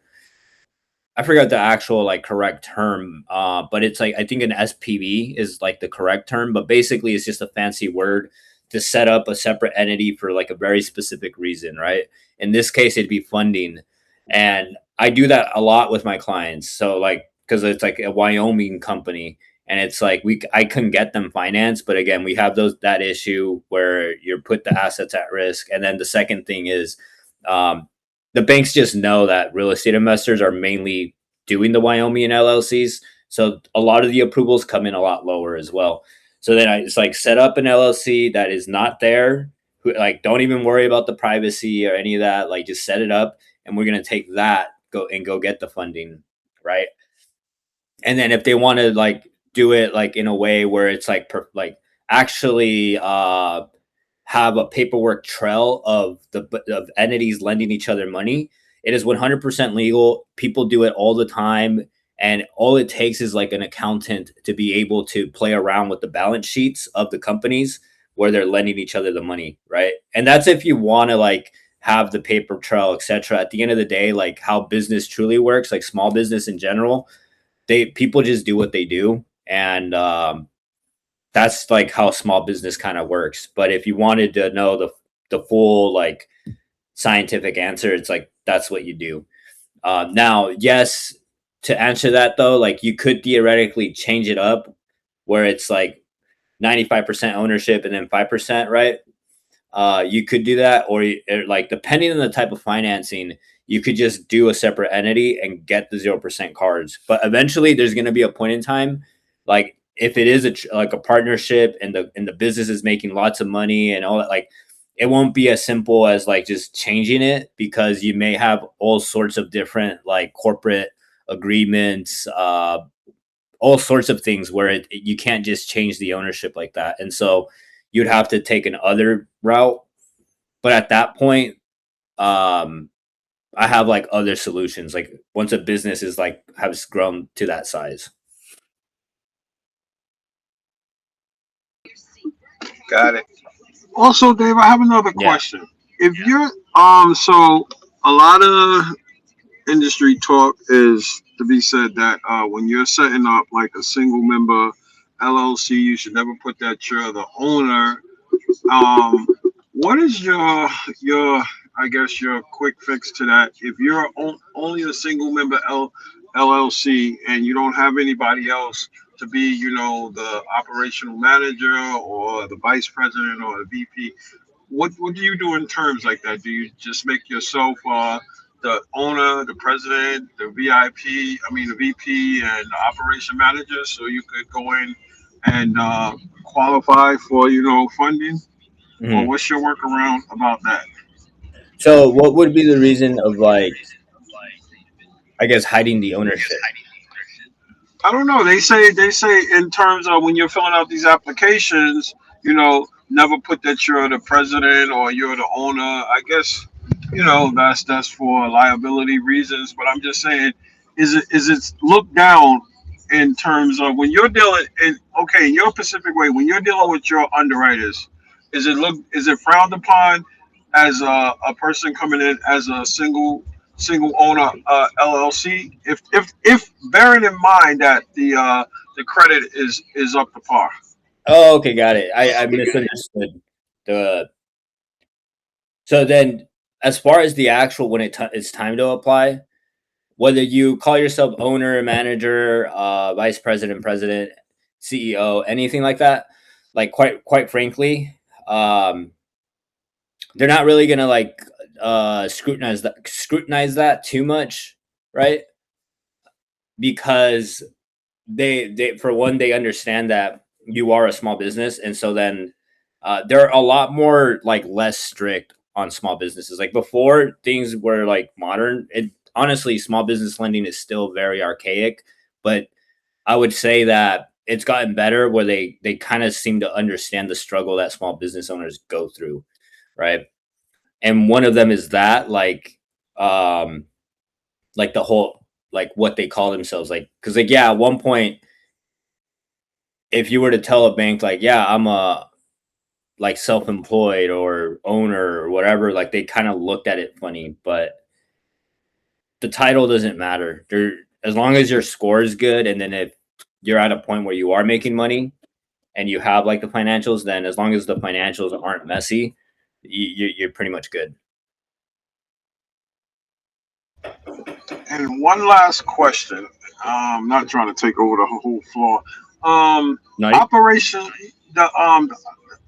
Speaker 2: I forgot the actual like correct term, but it's like I think an SPV is like the correct term, but basically it's just a fancy word to set up a separate entity for like a very specific reason, right? In this case, it'd be funding, and I do that a lot with my clients. So like because it's like a Wyoming company, and it's like I couldn't get them financed, but again, we have that issue where you put the assets at risk, and then the second thing is. Um, the banks just know that real estate investors are mainly doing the Wyoming LLCs. So a lot of the approvals come in a lot lower as well. So then I just like set up an LLC that is not there. Like don't even worry about the privacy or any of that. Like just set it up, and we're gonna take that go get the funding, right? And then if they want to like do it like in a way where it's like like actually have a paperwork trail of of entities lending each other money. It is 100% legal. People do it all the time, and all it takes is like an accountant to be able to play around with the balance sheets of the companies where they're lending each other the money, right? And that's if you want to like have the paper trail, etc. At the end of the day, like how business truly works, like small business in general, they people just do what they do, and that's like how small business kind of works. But if you wanted to know the full like scientific answer, it's like that's what you do. Now, yes, to answer that though, like you could theoretically change it up where it's like 95% ownership and then 5%, right? You could do that, or like depending on the type of financing, you could just do a separate entity and get the 0% cards. But eventually, there's going to be a point in time, like if it is like a partnership and the business is making lots of money and all that, like it won't be as simple as like just changing it, because you may have all sorts of different like corporate agreements, all sorts of things where you can't just change the ownership like that, and so you'd have to take an other route. But at that point, um, I have like other solutions. Like once a business is like has grown to that size.
Speaker 5: Got it. Also, Dave, I have another
Speaker 2: Yeah.
Speaker 5: question. If you're so a lot of industry talk is to be said that when you're setting up like a single member LLC, you should never put that you're the owner. Um, what is your I guess your quick fix to that? If you're only a single member LLC and you don't have anybody else to be, the operational manager or the vice president or the VP? What do you do in terms like that? Do you just make yourself the owner, the president, the VIP? I mean, the VP and the operation manager, so you could go in and qualify for funding? Or
Speaker 2: Mhm.
Speaker 5: what's your workaround about that?
Speaker 2: So, what would be the reason of like, I guess, hiding the ownership?
Speaker 5: I don't know. They say in terms of when you're filling out these applications, never put that you're the president or you're the owner. I guess that's for liability reasons. But I'm just saying, is it looked down in terms of when you're dealing in okay in your Pacific way when you're dealing with your underwriters? Is it frowned upon as a person coming in as a single owner LLC, if bearing in mind that the credit is up to par.
Speaker 2: Oh, okay, got it. I misunderstood the. So then, as far as the actual when it's time to apply, whether you call yourself owner, manager, vice president, president, CEO, anything like that, like quite frankly, they're not really gonna like scrutinize that too much, right? Because they for one they understand that you are a small business, and so then they're a lot more like less strict on small businesses. Like before things were like modern. It honestly, small business lending is still very archaic, but I would say that it's gotten better where they kind of seem to understand the struggle that small business owners go through, right? And one of them is that um like the whole like what they call themselves, like because like yeah, at one point if you were to tell a bank like yeah I'm a like self-employed or owner or whatever, like they kind of looked at it funny, but the title doesn't matter. There, as long as your score is good, and then if you're at a point where you are making money and you have like the financials, then as long as the financials aren't messy, you're pretty much good.
Speaker 5: And one last question. Not trying to take over the whole floor. Um,
Speaker 2: No,
Speaker 5: operation the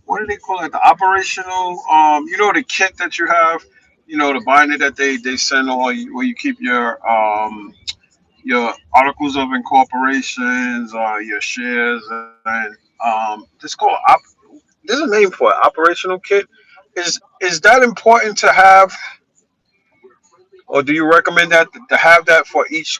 Speaker 5: what do they call it? The operational the kit that you have, the binder that they send or where you keep your articles of incorporations, your shares, and it's called there's a name for it, operational kit. Is that important to have, or do you recommend that to have that for each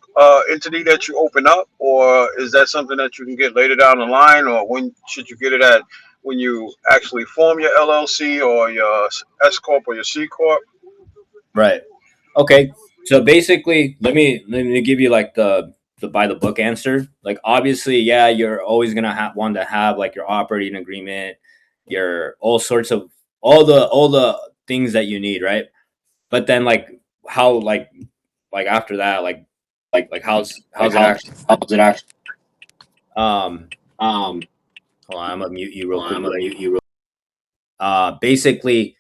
Speaker 5: entity that you open up, or is that something that you can get later down the line, or when should you get it at when you actually form your LLC or your S corp or your C corp?
Speaker 2: right. Okay. So basically, let me give you like the by the book answer. Like obviously, yeah, you're always gonna want to have like your operating agreement, your all sorts of all the things that you need, right? But then how like after that, like how's it actually?
Speaker 1: How's it actually?
Speaker 2: Um,
Speaker 1: Um,
Speaker 2: hold on, I'm gonna mute you real
Speaker 1: Hold on,
Speaker 2: quick.
Speaker 1: I'm
Speaker 2: But
Speaker 1: gonna
Speaker 2: like,
Speaker 1: mute you.
Speaker 2: basically,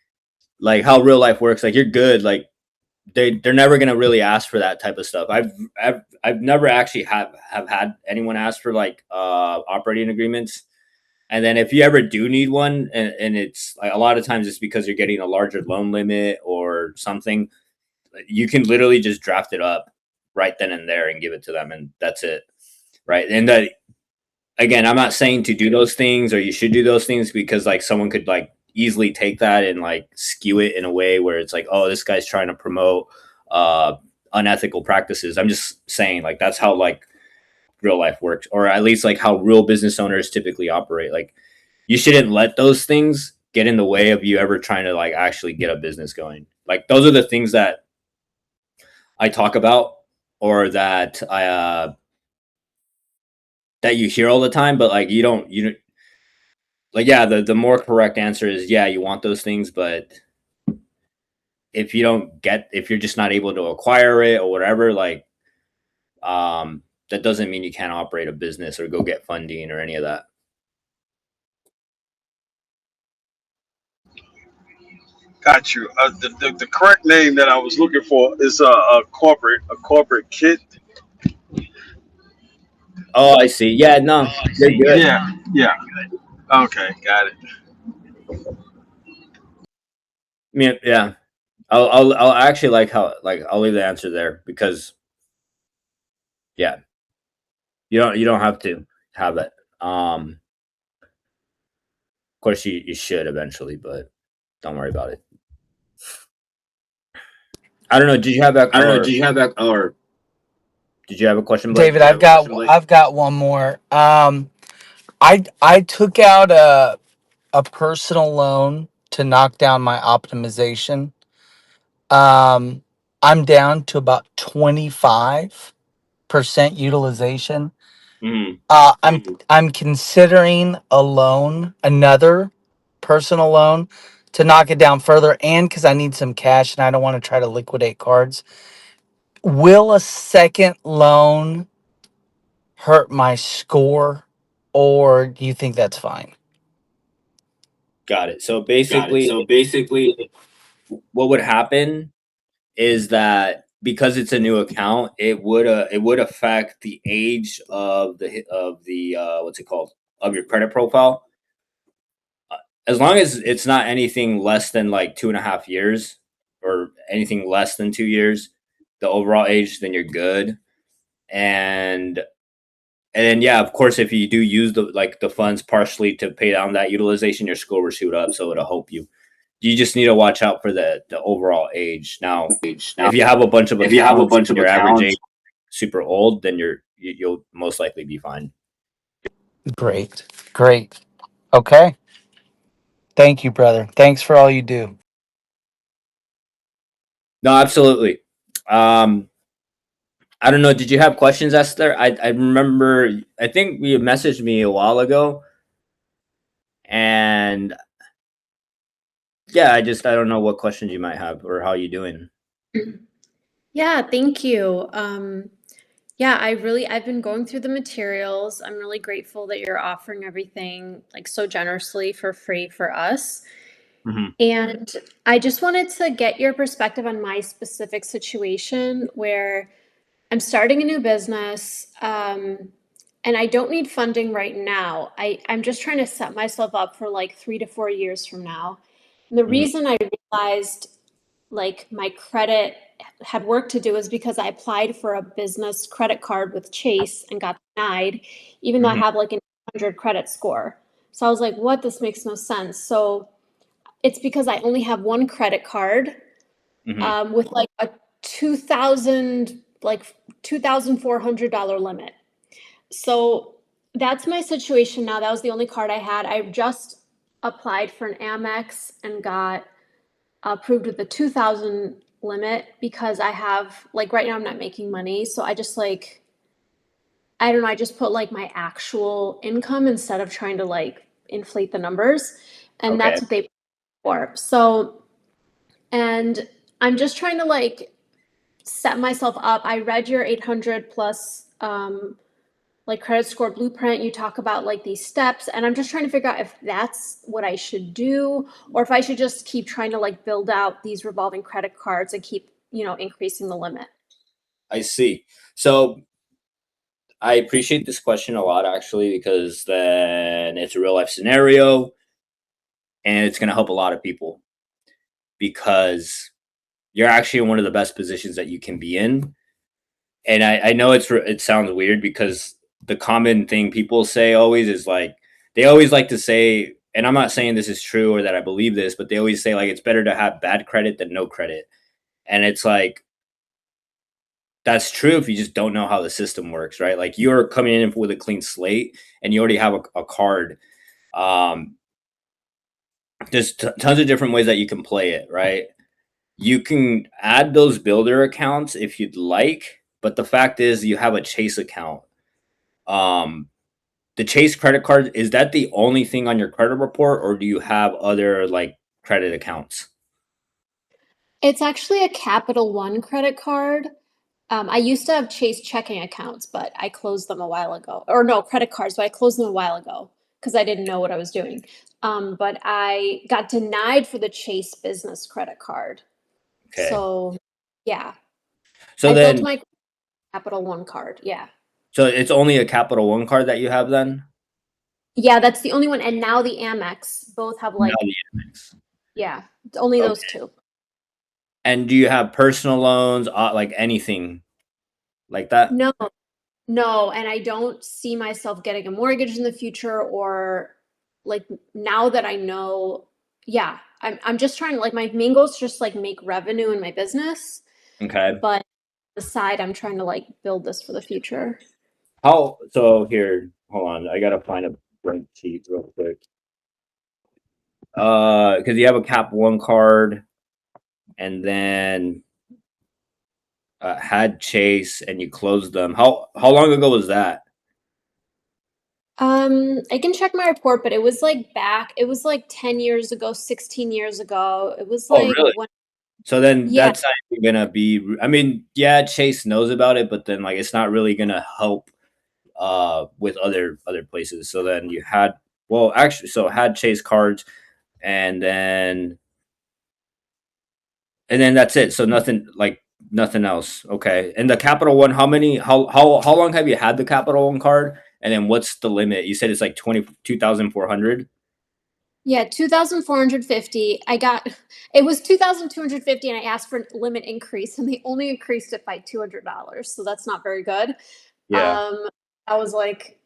Speaker 2: like how real life works. Like you're good. Like they're never gonna really ask for that type of stuff. I've never actually have had anyone ask for like operating agreements. And then if you ever do need one, and it's like a lot of times it's because you're getting a larger loan limit or something, you can literally just draft it up right then and there and give it to them, and that's it, right? And that again, I'm not saying to do those things or you should do those things because like someone could like easily take that and like skew it in a way where it's like, oh, this guy's trying to promote uh unethical practices. I'm just saying like that's how like real life works, or at least like how real business owners typically operate. Like you shouldn't let those things get in the way of you ever trying to like actually get a business going. Like those are the things that I talk about, or that you hear all the time, but like you don't like yeah, the more correct answer is yeah, you want those things, but if you're just not able to acquire it or whatever, like that doesn't mean you can't operate a business or go get funding or any of that.
Speaker 5: Got you. The correct name that I was looking for is a corporate kit.
Speaker 2: Oh, I see. Yeah, no, you're good.
Speaker 5: Yeah, yeah. Okay, got it.
Speaker 2: Yeah, I'll actually like how like I'll leave the answer there because yeah, you don't have to have it. Of course you should eventually, but don't worry about it. I don't know. Did you have that or did you have a question, Blake?
Speaker 1: David, I've got one more. I took out a personal loan to knock down my optimization. Um, I'm down to about 25% utilization.
Speaker 2: Mhm.
Speaker 1: I'm considering a loan, another personal loan, to knock it down further, and because I need some cash and I don't want to try to liquidate cards. Will a second loan hurt my score, or do you think that's fine?
Speaker 2: Got it. So basically, what would happen is that because it's a new account, it would affect the age of the what's it called, of your credit profile. As long as it's not anything less than like 2.5 years or anything less than 2 years, the overall age, then you're good. And then yeah, of course, if you do use the funds partially to pay down that utilization, your score will shoot up, so it'll help you. You just need to watch out for the overall age. Now, if you have a bunch of accounts and your average age super old, then you'll most likely be fine.
Speaker 1: Great. Great. Okay. Thank you, brother. Thanks for all you do.
Speaker 2: No, absolutely. Um, I don't know. Did you have questions, Esther? I remember. I think you messaged me a while ago, and yeah, I don't know what questions you might have or how you doing.
Speaker 7: Yeah, thank you. Yeah, I've been going through the materials. I'm really grateful that you're offering everything like so generously for free for us.
Speaker 2: Hmm.
Speaker 7: And I just wanted to get your perspective on my specific situation where I'm starting a new business, and I don't need funding right now. I'm just trying to set myself up for like 3 to 4 years from now. And the
Speaker 2: Hmm.
Speaker 7: reason I realized like my credit had work to do is because I applied for a business credit card with Chase and got denied, even though I
Speaker 2: Hmm.
Speaker 7: have like an 800 credit score. So I was like, what? This makes no sense. So it's because I only have one credit card,
Speaker 2: Hmm.
Speaker 7: with like a 2000 like $2,400 limit. So that's my situation now. That was the only card I had. I just applied for an Amex and got approved with the 2000 limit because I have like right now I'm not making money. So I just like I don't know, I just put like my actual income instead of trying to like inflate the numbers. And
Speaker 2: Okay,
Speaker 7: that's what they pay for. So and I'm just trying to like set myself up. I read your 800 plus like credit score blueprint. You talk about like these steps, and I'm just trying to figure out if that's what I should do or if I should just keep trying to like build out these revolving credit cards and keep, increasing the limit.
Speaker 2: I see. So I appreciate this question a lot actually because then it's a real life scenario and it's going to help a lot of people because you're actually in one of the best positions that you can be in. And I know it sounds weird because the common thing people say always is like they always like to say, and I'm not saying this is true or that I believe this, but they always say like it's better to have bad credit than no credit. And it's like that's true if you just don't know how the system works, right? Like you're coming in with a clean slate and you already have a card. Um, there's tons of different ways that you can play it, right? You can add those builder accounts if you'd like, but the fact is you have a Chase account. Um, the Chase credit card, is that the only thing on your credit report or do you have other like credit accounts?
Speaker 7: It's actually a Capital One credit card. I used to have Chase checking accounts, but I closed them a while ago. Or no, credit cards, but I closed them a while ago because I didn't know what I was doing. But I got denied for the Chase business credit card.
Speaker 2: Okay.
Speaker 7: So yeah,
Speaker 2: So
Speaker 7: I built
Speaker 2: then
Speaker 7: my Capital One card. Yeah.
Speaker 2: So it's only a Capital One card that you have then?
Speaker 7: Yeah, that's the only one. And now the Amex both have
Speaker 2: Now
Speaker 7: like,
Speaker 2: the Amex.
Speaker 7: yeah, it's only those
Speaker 2: Okay.
Speaker 7: two.
Speaker 2: And do you have personal loans, like anything like that?
Speaker 7: No, no, and I don't see myself getting a mortgage in the future or like now that I know, yeah, I'm just trying to like my main goal is just like make revenue in my business,
Speaker 2: Okay.
Speaker 7: but aside I'm trying to like build this for the future.
Speaker 2: So here, hold on. I gotta find a break sheet real quick. Because you have a Cap One card, and then had Chase, and you closed them. How long ago was that?
Speaker 7: I can check my report, but it was like it was like 10 years ago, 16 years ago. It was
Speaker 2: Oh,
Speaker 7: like
Speaker 2: really?
Speaker 7: when,
Speaker 2: So then
Speaker 7: yeah,
Speaker 2: that's not even gonna be. I mean, yeah, Chase knows about it, but then like it's not really gonna help with other places. So then you had well, actually, so had Chase cards, and then that's it. So nothing else. Okay. And the Capital One, how long have you had the Capital One card? And then what's the limit? You said it's like 22,400.
Speaker 7: yeah, 2,450. I got it was 2,250 and I asked for limit increase and they only increased it by $200. So that's not very good.
Speaker 2: Yeah.
Speaker 7: Um, that was like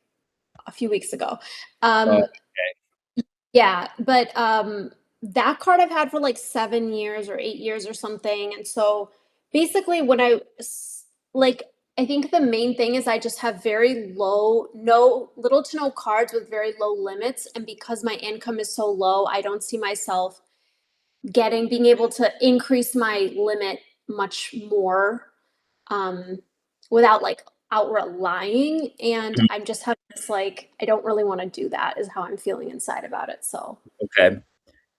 Speaker 7: a few weeks ago.
Speaker 2: Oh,
Speaker 7: Um, yeah, but that card I've had for like 7 years or 8 years or something. And so basically, like, I think the main thing is I just have very low, no, little to no cards with very low limits. And because my income is so low, I don't see myself being able to increase my limit much more um, without like outright lying. And
Speaker 2: mm,
Speaker 7: I'm just having this like, I don't really want to do that, is how I'm feeling inside about it. So.
Speaker 2: okay.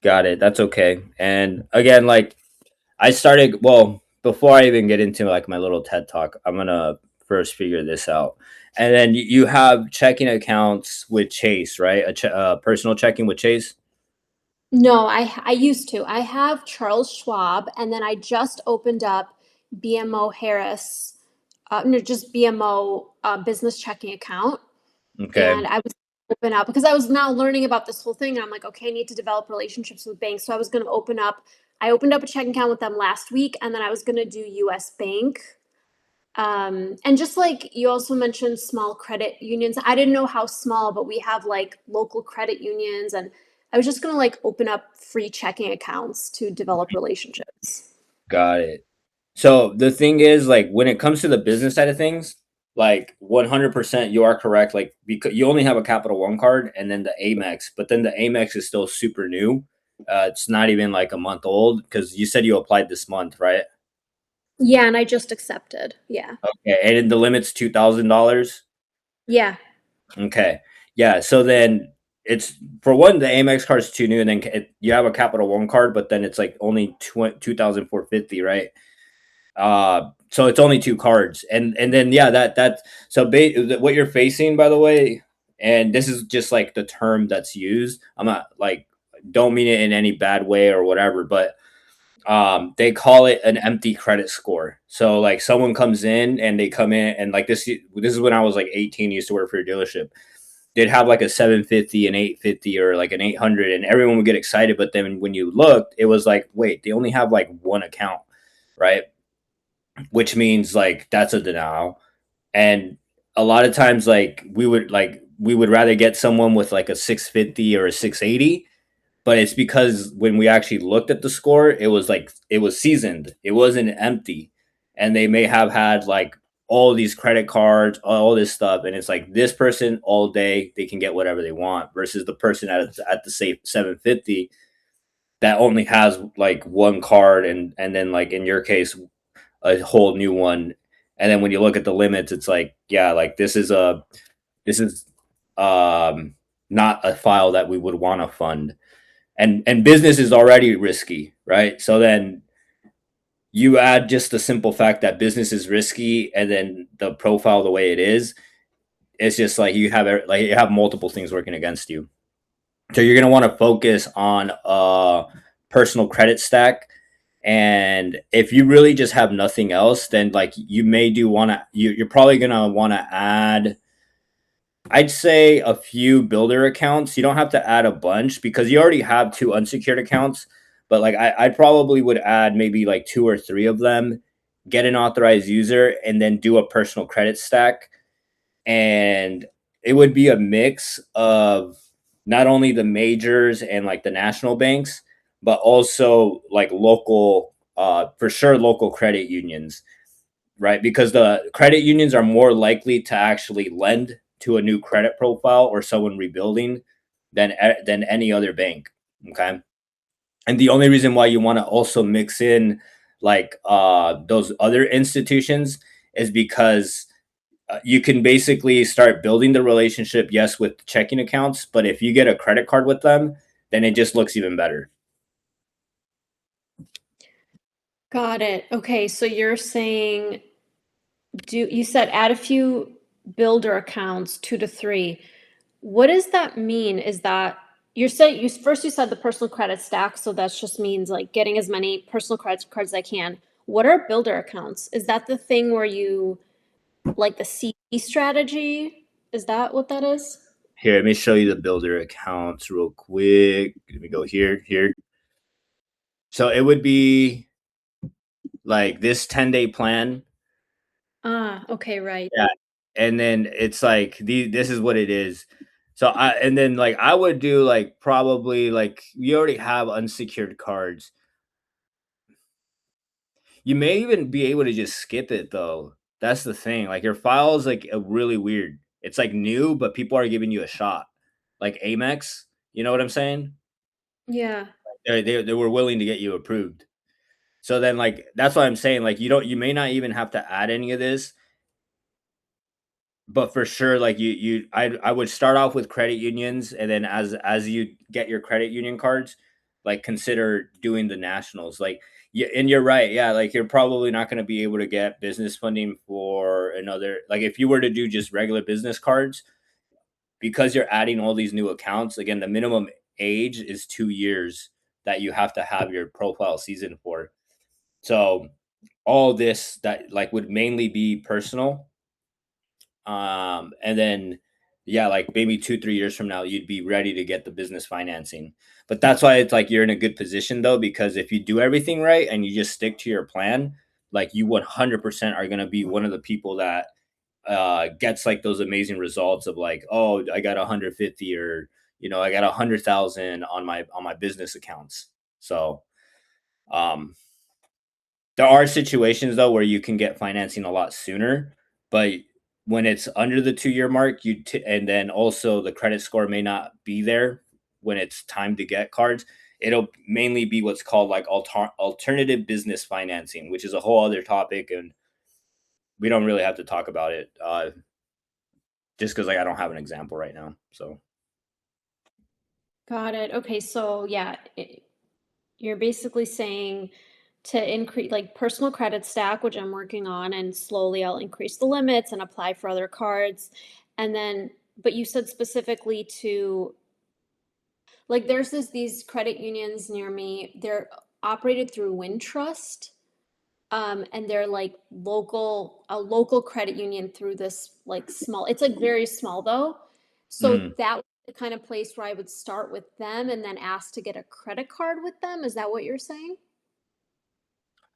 Speaker 2: Got it. That's okay. And again, like I started, well, before I even get into like my little TED talk, I'm gonna first figure this out. And then you have checking accounts with Chase, right? Personal checking with Chase.
Speaker 7: No, I used to. I have Charles Schwab, and then I just opened up BMO Harris, no, just BMO business checking account,
Speaker 2: Okay.
Speaker 7: and I was open up because I was now learning about this whole thing, and I'm like, okay, I need to develop relationships with banks. So I was going to open up. I opened up a checking account with them last week, and then I was going to do U.S. Bank. And just like you also mentioned small credit unions. I didn't know how small, but we have like local credit unions and I was just gonna like open up free checking accounts to develop relationships.
Speaker 2: Got it. So the thing is, like, when it comes to the business side of things, like 100%, you are correct. Like, because you only have a Capital One card and then the Amex, but then the Amex is still super new. It's not even like a month old because you said you applied this month, right?
Speaker 7: Yeah, and I just accepted. Yeah.
Speaker 2: Okay, and the limit's $2,000.
Speaker 7: Yeah.
Speaker 2: Okay, yeah. So then it's for one, the Amex card's too new, and then you have a Capital One card, but then it's like only 2,450, right? So it's only two cards, and then yeah, that so what you're facing, by the way, and this is just like the term that's used. I'm not like don't mean it in any bad way or whatever, but they call it an empty credit score. So like someone comes in and they come in and like this is when I was like 18, used to work for a dealership. They'd have like a 750, an 850, or like an 800, and everyone would get excited. But then when you looked, it was like, wait, they only have like one account, right? Which means like that's a denial. And a lot of times like we would rather get someone with like a 650 or a 680, but it's because when we actually looked at the score, it was like it was seasoned, it wasn't empty, and they may have had like all these credit cards, all this stuff, and it's like this person all day they can get whatever they want versus the person at the safe 750 that only has like one card, and then like in your case a whole new one. And then when you look at the limits, it's like, yeah, like this is not a file that we would want to fund. And business is already risky, right? So then you add just the simple fact that business is risky, and then the profile the way it is, it's just like you have multiple things working against you. So you're gonna want to focus on a personal credit stack And if you really just have nothing else, then like you may do want to, you're probably going to want to add, I'd say a few builder accounts. You don't have to add a bunch because you already have two unsecured accounts. But like I probably would add maybe like two or three of them, get an authorized user, and then do a personal credit stack. And it would be a mix of not only the majors and like the national banks, but also like local, for sure, local credit unions, right? Because the credit unions are more likely to actually lend to a new credit profile or someone rebuilding than any other bank. Okay. And the only reason why you want to also mix in like those other institutions is because you can basically start building the relationship, yes, with checking accounts, but if you get a credit card with them, then it just looks even better.
Speaker 7: Got it. Okay, so you're saying you said add a few builder accounts, 2 to 3. What does that mean? Is that you're saying you said the personal credit stack, so that just means like getting as many personal credit cards as I can. What are builder accounts? Is that the thing where you like the CD strategy? Is that what that is?
Speaker 2: Here, let me show you the builder accounts real quick. Let me go here. So it would be like this 10-day plan.
Speaker 7: Ah, okay, right.
Speaker 2: Yeah. And then it's like this is what it is. So and then like I would do like probably like you already have unsecured cards. You may even be able to just skip it though. That's the thing. Like your file is like a really weird. It's like new, but people are giving you a shot. Like Amex, you know what I'm saying?
Speaker 7: Yeah.
Speaker 2: They were willing to get you approved. So then like that's what I'm saying. Like you may not even have to add any of this, but for sure, like I would start off with credit unions, and then as you get your credit union cards, like consider doing the nationals. Like yeah, and you're right, yeah, like you're probably not going to be able to get business funding for another. Like if you were to do just regular business cards, because you're adding all these new accounts. Again, the minimum age is 2 years that you have to have your profile season for. So all this that like would mainly be personal, and then yeah, like maybe 2 3 years from now you'd be ready to get the business financing. But that's why it's like you're in a good position though, because if you do everything right and you just stick to your plan, like you 100% are going to be one of the people that gets like those amazing results of like, oh, I got 150, or I got 100,000 on my business accounts. So um there are situations though where you can get financing a lot sooner, but when it's under the 2 year mark, and then also the credit score may not be there when it's time to get cards. It'll mainly be what's called like alternative business financing, which is a whole other topic, and we don't really have to talk about it just because like I don't have an example right now. So
Speaker 7: Got it. Okay, so yeah, you're basically saying to increase like personal credit stack, which I'm working on, and slowly I'll increase the limits and apply for other cards. And then, but you said specifically to like there's these credit unions near me. They're operated through Wintrust. And they're like a local credit union through this like small, it's like very small though. So
Speaker 2: mm,
Speaker 7: that was the kind of place where I would start with them and then ask to get a credit card with them. Is that what you're saying?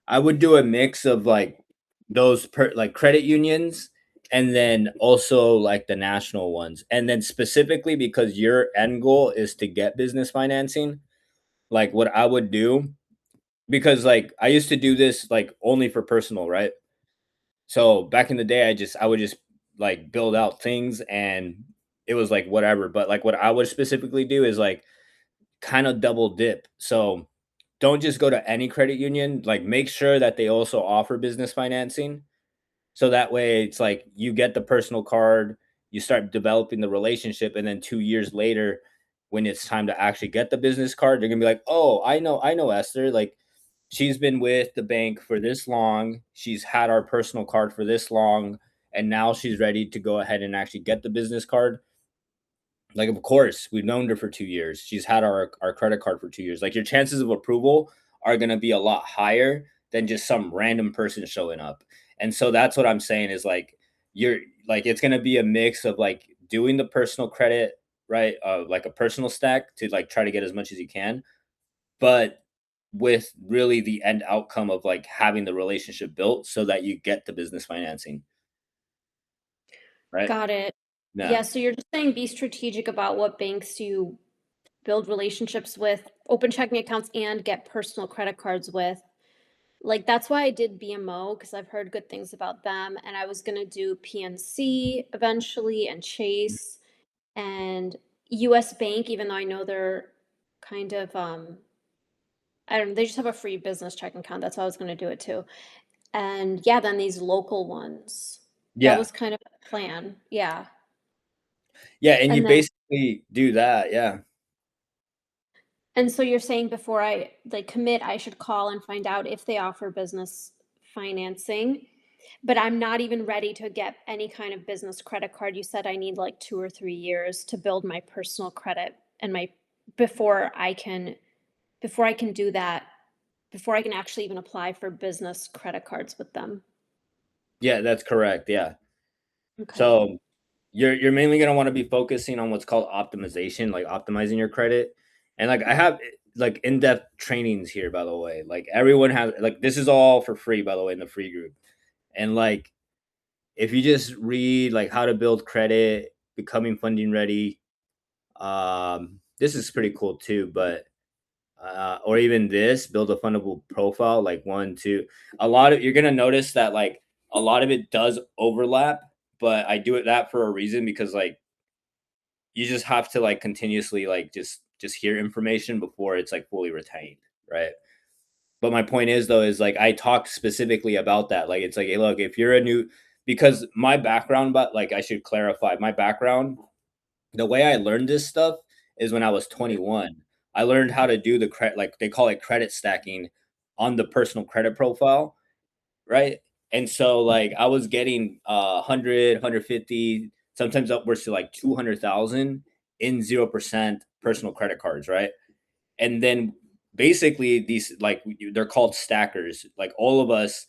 Speaker 2: I would do a mix of like those like credit unions, and then also like the national ones. And then specifically because your end goal is to get business financing, like what I would do, because like I used to do this like only for personal, right? So back in the day, I would just like build out things, and it was like whatever. But like what I would specifically do is like kind of double dip. So don't just go to any credit union, like make sure that they also offer business financing. So that way it's like you get the personal card, you start developing the relationship, and then 2 years later, when it's time to actually get the business card, they're gonna be like, oh, I know Esther. Like she's been with the bank for this long, she's had our personal card for this long, and now she's ready to go ahead and actually get the business card. Like, of course, we've known her for 2 years. She's had our credit card for 2 years. Like, your chances of approval are going to be a lot higher than just some random person showing up. And so that's what I'm saying is like you're like it's going to be a mix of like doing the personal credit, right? Like a personal stack to like try to get as much as you can, but with really the end outcome of like having the relationship built so that you get the business financing, right?
Speaker 7: Got it.
Speaker 2: Yeah.
Speaker 7: Yeah, so you're just saying be strategic about what banks you build relationships with, open checking accounts, and get personal credit cards with. Like that's why I did BMO because I've heard good things about them, and I was gonna do PNC eventually and Chase and US Bank, even though I know they're kind of I don't know, they just have a free business checking account. That's how I was gonna do it too. And yeah, then these local ones. That
Speaker 2: Yeah.
Speaker 7: was kind of the plan. Yeah.
Speaker 2: Yeah, and you
Speaker 7: And then
Speaker 2: basically do that, yeah.
Speaker 7: and so you're saying before I like commit, I should call and find out if they offer business financing, but I'm not even ready to get any kind of business credit card. You said I need like 2 or 3 years to build my personal credit and my before I can before I can do that, before I can actually even apply for business credit cards with them.
Speaker 2: Yeah, that's correct, yeah.
Speaker 7: Okay.
Speaker 2: So, you're mainly gonna wanna be focusing on what's called optimization, like optimizing your credit, and, like, I have, like, in-depth trainings here, by the way, like, everyone has like, this is all for free, by the way, in the free group, and, like, if you just read, like, how to build credit, becoming funding ready, this is pretty cool too, but or even this build a fundable profile like 1 2 a lot of you're gonna notice that like a lot of it does overlap, but I do it that for a reason because like you just have to like continuously like just hear information before it's like fully retained, right? But my point is though is like I talk specifically about that, like it's like hey look if you're a new because my background, but like I should clarify my background, the way I learned this stuff is when I was 21. I learned how to do the credit, like they call it credit stacking on the personal credit profile, right? And so like I was getting 100, sometimes upwards to like 200,000 in 0% personal credit cards, right? And then basically these like they're called stackers. Like all of us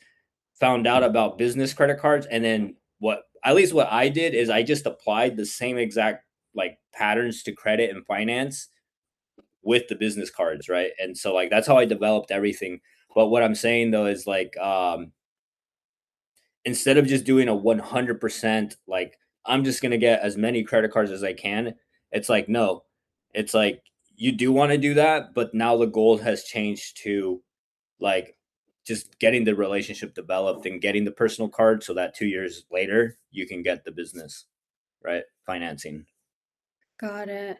Speaker 2: found out about business credit cards and then what at least what I did is I just applied the same exact like patterns to credit and finance with the business cards, right? And so like that's how I developed everything. But what I'm saying though is like instead of just doing a 100% like I'm just going to get as many credit cards as I can, it's like no. It's like you do want to do that, but now the goal has changed to like just getting the relationship developed and getting the personal card so that 2 years later you can get the business, right? Financing.
Speaker 7: Got it.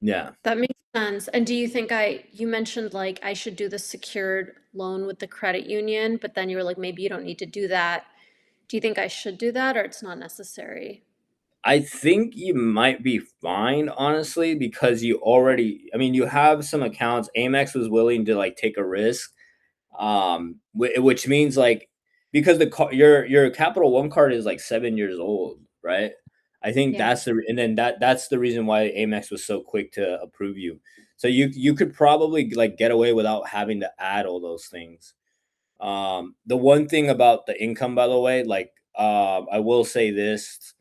Speaker 2: Yeah.
Speaker 7: That makes sense. And do you think you mentioned like I should do the secured loan with the credit union, but then you were like, maybe you don't need to do that. Do you think I should do that or it's not necessary?
Speaker 2: I think you might be fine, honestly, because you already, I mean, you have some accounts. Amex was willing to like take a risk, which means like because your Capital One card is like 7 years old, right? I think
Speaker 7: Yeah.
Speaker 2: and then that's the reason why Amex was so quick to approve you. So you could probably like get away without having to add all those things. The one thing about the income, by the way, like I will say this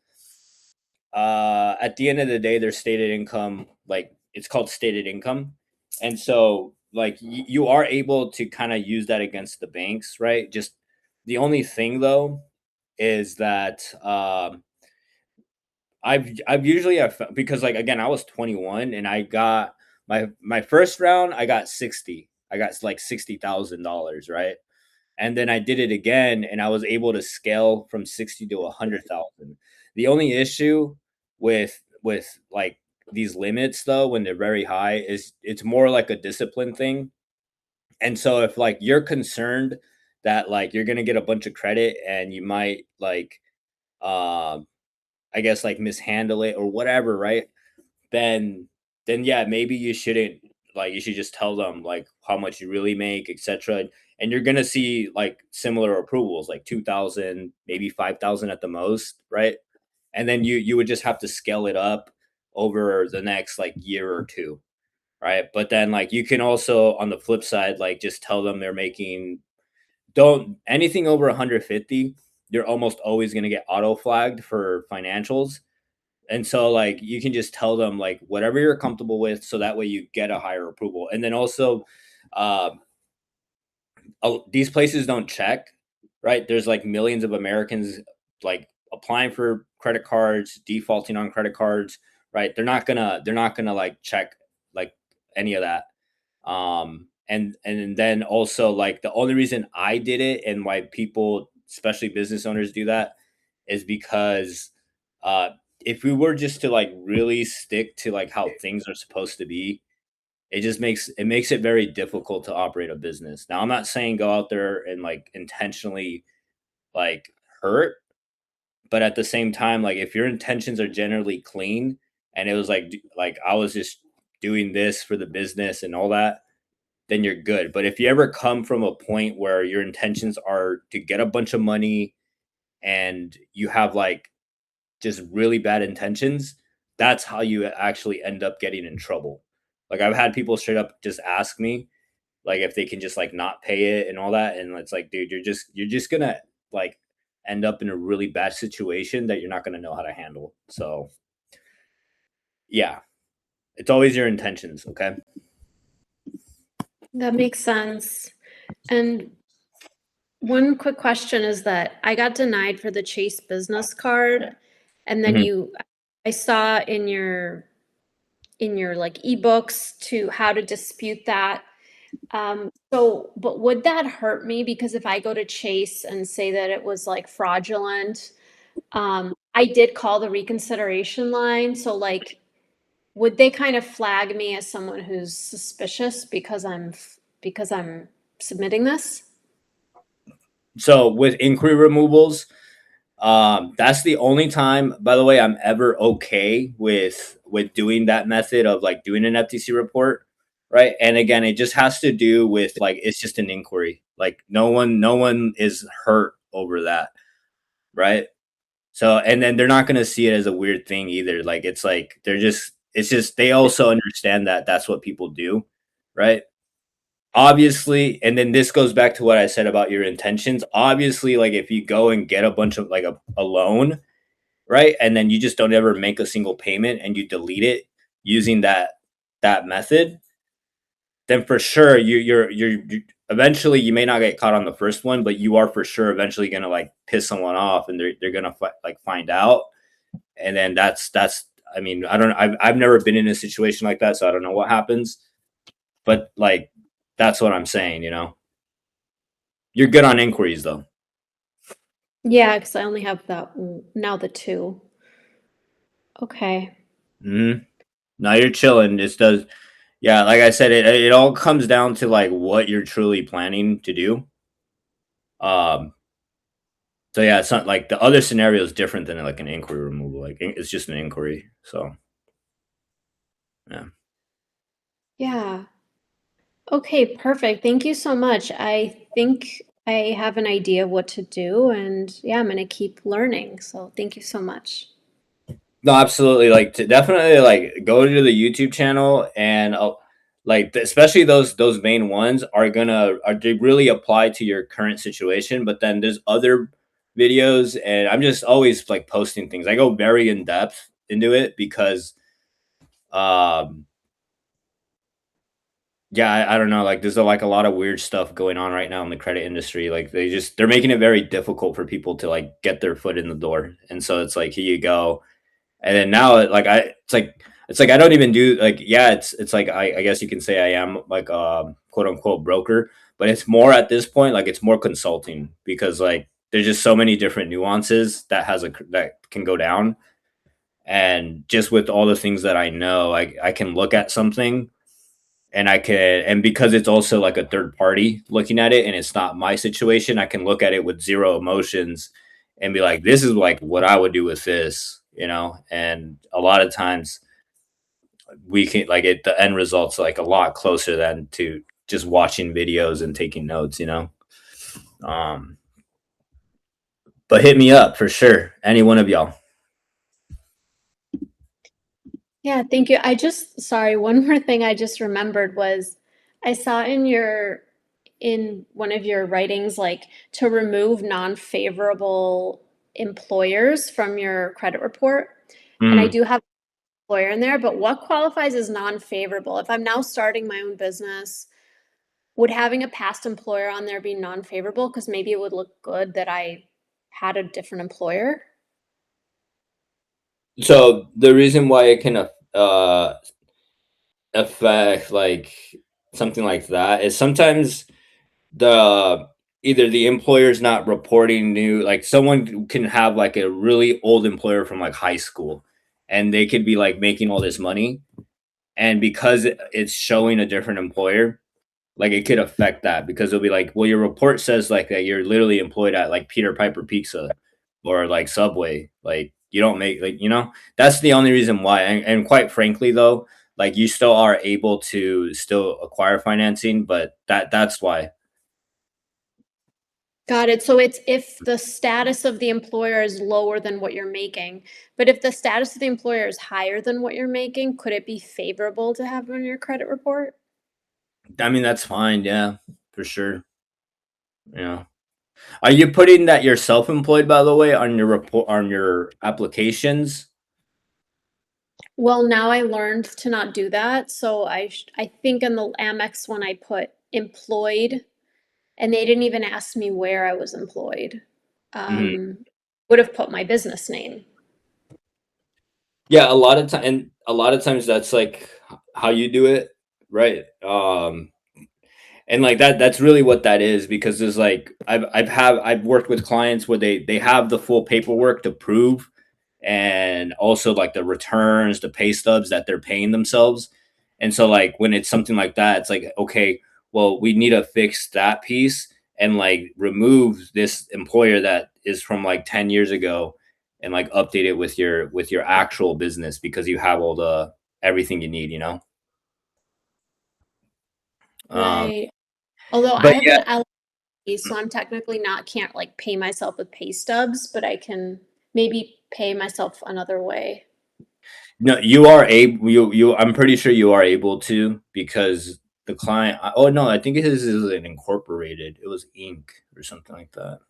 Speaker 2: at the end of the day their stated income like it's called stated income, and so like you are able to kind of use that against the banks, right? Just the only thing though is that I've usually because like again I was 21 and I got my first round I got 60, I got like $60,000, right? And then I did it again and I was able to scale from 60 to 100,000. The only issue with like these limits though when they're very high is it's more like a discipline thing. And so if like you're concerned that like you're going to get a bunch of credit and you might like um I guess like mishandle it or whatever, right? Then yeah, maybe you shouldn't like you should just tell them like how much you really make, etc. And you're gonna see like similar approvals, like 2,000, maybe 5,000 at the most, right? And then you would just have to scale it up over the next like year or two, right? But then like you can also on the flip side like just tell them they're making don't anything over 150, you're almost always going to get auto flagged for financials. And so like you can just tell them like whatever you're comfortable with so that way you get a higher approval. And then also uh, these places don't check, right? There's like millions of Americans like applying for credit cards, defaulting on credit cards, right? They're not gonna like check like any of that. And then also like the only reason I did it and why people, especially business owners, do that is because uh if we were just to like really stick to like how things are supposed to be, it makes it very difficult to operate a business. Now, I'm not saying go out there and like intentionally like hurt, but at the same time, like if your intentions are generally clean and it was like I was just doing this for the business and all that, then you're good. But if you ever come from a point where your intentions are to get a bunch of money and you have like just really bad intentions, that's how you actually end up getting in trouble. Like I've had people straight up just ask me like if they can just like not pay it and all that, and it's like, dude, you're just gonna like end up in a really bad situation that you're not gonna know how to handle. So yeah, it's always your intentions, okay?
Speaker 7: That makes sense. And one quick question is that I got denied for the Chase business card, and then
Speaker 2: Mhm.
Speaker 7: I saw in your like ebooks to how to dispute that. But would that hurt me? Because if I go to Chase and say that it was like fraudulent, I did call the reconsideration line. So like, would they kind of flag me as someone who's suspicious because I'm submitting this?
Speaker 2: So with inquiry removals, that's the only time, by the way, I'm ever okay with doing that method of like doing an FTC report, right? And again, it just has to do with like it's just an inquiry. Like no one is hurt over that, right? So and then they're not going to see it as a weird thing either. Like it's like it's just they also understand that that's what people do, right? Obviously, and then this goes back to what I said about your intentions. Obviously, like if you go and get a bunch of like a loan, right? And then you just don't ever make a single payment and you delete it using that method, then for sure you eventually you may not get caught on the first one, but you are for sure eventually gonna like piss someone off and they're gonna like find out, and then that's I mean I don't I've never been in a situation like that, so I don't know what happens, but like that's what I'm saying. You're good on inquiries though.
Speaker 7: Yeah, because I only have that now the two. Okay.
Speaker 2: Hmm. Now you're chilling. This does, yeah. Like I said, it all comes down to like what you're truly planning to do. Um. So yeah, it's not like the other scenario is different than like an inquiry removal. Like it's just an inquiry. So yeah.
Speaker 7: Yeah. Okay, perfect. Thank you so much. I think I have an idea of what to do, and yeah, I'm gonna keep learning. So thank you so much.
Speaker 2: No, absolutely. Like to definitely like go to the YouTube channel and like especially those main ones are they really apply to your current situation. But then there's other videos, and I'm just always like posting things. I go very in depth into it because um yeah, I don't know. Like, there's like a lot of weird stuff going on right now in the credit industry. Like, they're making it very difficult for people to like get their foot in the door. And so it's like, here you go. And then now, it's like I don't even do like, yeah, it's like I guess you can say I am like a quote unquote broker, but it's more at this point like it's more consulting because like there's just so many different nuances that can go down. And just with all the things that I know, I can look at something and and because it's also like a third party looking at it and it's not my situation, I can look at it with zero emotions and be like, this is like what I would do with this. And a lot of times we can like the end result's like a lot closer than to just watching videos and taking notes. Um, but hit me up for sure, any one of y'all.
Speaker 7: Yeah, thank you. Sorry, one more thing I just remembered was I saw in one of your writings, like to remove non-favorable employers from your credit report. And I
Speaker 2: Mm.
Speaker 7: do have an employer in there, but what qualifies as non-favorable? If I'm now starting my own business, would having a past employer on there be non-favorable? Because maybe it would look good that I had a different employer.
Speaker 2: So the reason why it can affect like something like that is sometimes the either the employer's not reporting new, like someone can have like a really old employer from like high school, and they could be like making all this money, and because it's showing a different employer, like it could affect that because it'll be like, well, your report says like that you're literally employed at like Peter Piper Pizza or like Subway. Like you don't make like, that's the only reason why. And quite frankly though, like you still are able to still acquire financing, but that's why.
Speaker 7: Got it. So it's if the status of the employer is lower than what you're making, but if the status of the employer is higher than what you're making, could it be favorable to have on your credit report?
Speaker 2: I mean, that's fine. Yeah, for sure. Yeah. Are you putting that you're self-employed, by the way, on your report, on your applications?
Speaker 7: Well, now I learned to not do that. So I think in the Amex one I put employed, and they didn't even ask me where I was employed.
Speaker 2: Mhm.
Speaker 7: Um, would have put my business name.
Speaker 2: Yeah, a lot of times that's like how you do it, right? And like that's really what that is because there's like I've worked with clients where they have the full paperwork to prove, and also like the returns, the pay stubs that they're paying themselves. And so like when it's something like that, it's like, okay, well, we need to fix that piece and like remove this employer that is from like 10 years ago and like update it with your actual business because you have all the everything you need, you know? Um
Speaker 7: Right. Although I
Speaker 2: but
Speaker 7: have
Speaker 2: yeah,
Speaker 7: an LLC, so I'm technically not can't like pay myself with pay stubs, but I can maybe pay myself another way.
Speaker 2: no, you are able you I'm pretty sure you are able to because the client oh no, I think his is an incorporated. It was Inc. or something like that.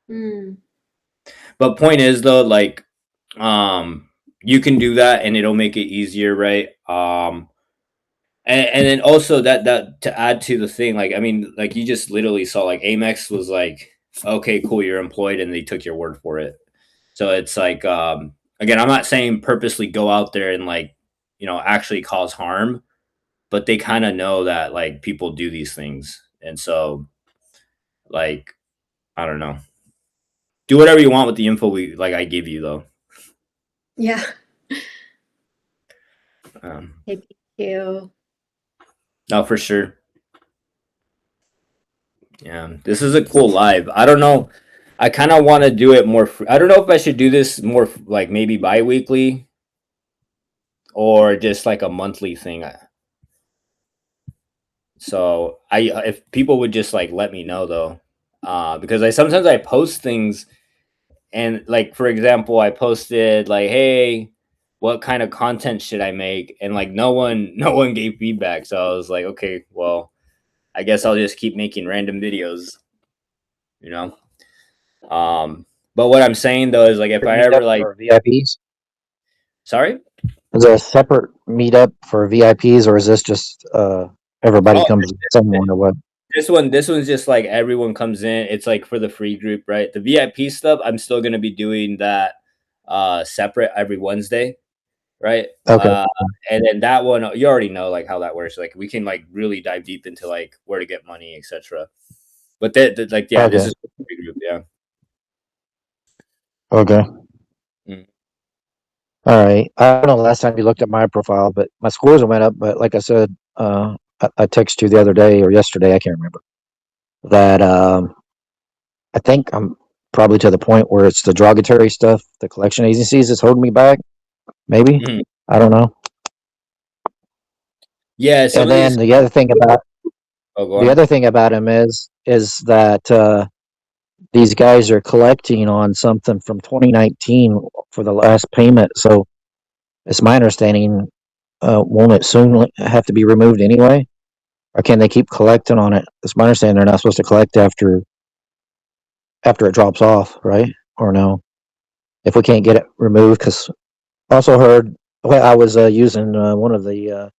Speaker 7: Mm,
Speaker 2: But point is though, like, you can do that and it'll make it easier, right? And then also that to add to the thing, like, I mean, like you just literally saw like Amex was like, okay, cool, you're employed, and they took your word for it. So it's like, again, I'm not saying purposely go out there and like, actually cause harm, but they kind of know that like people do these things, and so like, I don't know, do whatever you want with the info we like I give you though.
Speaker 7: yeah.
Speaker 2: Um,
Speaker 7: Thank you.
Speaker 2: no, for sure. Yeah, this is a cool live. I don't know. I kind of want to do it more. I don't know if I should do this more like maybe bi-weekly or just like a monthly thing. So if people would just like let me know though, because I sometimes I post things and like for example, I posted like, hey, what kind of content should I make? And like no one gave feedback. So I was like, okay, well, I guess I'll just keep making random videos, you know. Um, but what I'm saying though is like if I
Speaker 6: Meetup
Speaker 2: ever like,
Speaker 6: for VIPs?
Speaker 2: sorry,
Speaker 6: Is there a separate meetup for VIPs, or is this just everybody
Speaker 2: oh,
Speaker 6: comes to someone or what?
Speaker 2: this one's just like everyone comes in. It's like for the free group, right? The VIP stuff, I'm still gonna be doing that separate every Wednesday, right?
Speaker 6: Okay.
Speaker 2: And then that one you already know like how that works. Like we can like really dive deep into like where to get money, etc. But that like yeah, this
Speaker 6: Okay.
Speaker 2: is the free group, yeah.
Speaker 6: Okay.
Speaker 2: Mm.
Speaker 6: All right. I don't know the last time you looked at my profile, but my scores went up. But like I said, I texted you the other day or yesterday, I can't remember, that I think I'm probably to the point where it's the derogatory stuff, the collection agencies that's holding me back. Maybe.
Speaker 2: Mhm.
Speaker 6: I don't know.
Speaker 2: Yeah, some
Speaker 6: And
Speaker 2: of these.
Speaker 6: then
Speaker 2: Oh, go
Speaker 6: the
Speaker 2: on.
Speaker 6: other thing about him is that these guys are collecting on something from 2019 for the last payment. So it's my understanding won't it soon have to be removed anyway? Or can they keep collecting on it? It's my understanding they're not supposed to collect after it drops off, right? Or no? If we can't get it removed, because also heard, well, I was using one of the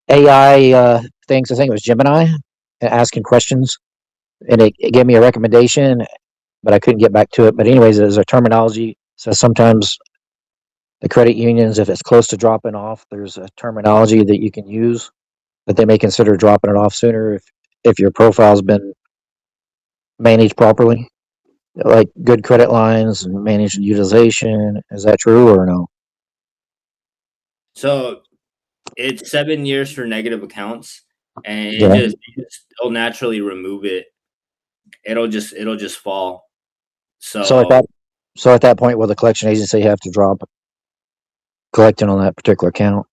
Speaker 6: AI things. I think it was Gemini, asking questions, and it gave me a recommendation, but I couldn't get back to it. But anyways, there's a terminology. So sometimes the credit unions, if it's close to dropping off, there's a terminology that you can use that they may consider dropping it off sooner if your profile's been managed properly, like good credit lines and managed utilization. Is that true or no?
Speaker 2: So it's 7 years for negative accounts, and
Speaker 6: Yeah.
Speaker 2: it'll naturally remove it. It'll just fall.
Speaker 6: So at
Speaker 2: So
Speaker 6: that point, will the collection agency have to drop collecting on that particular account?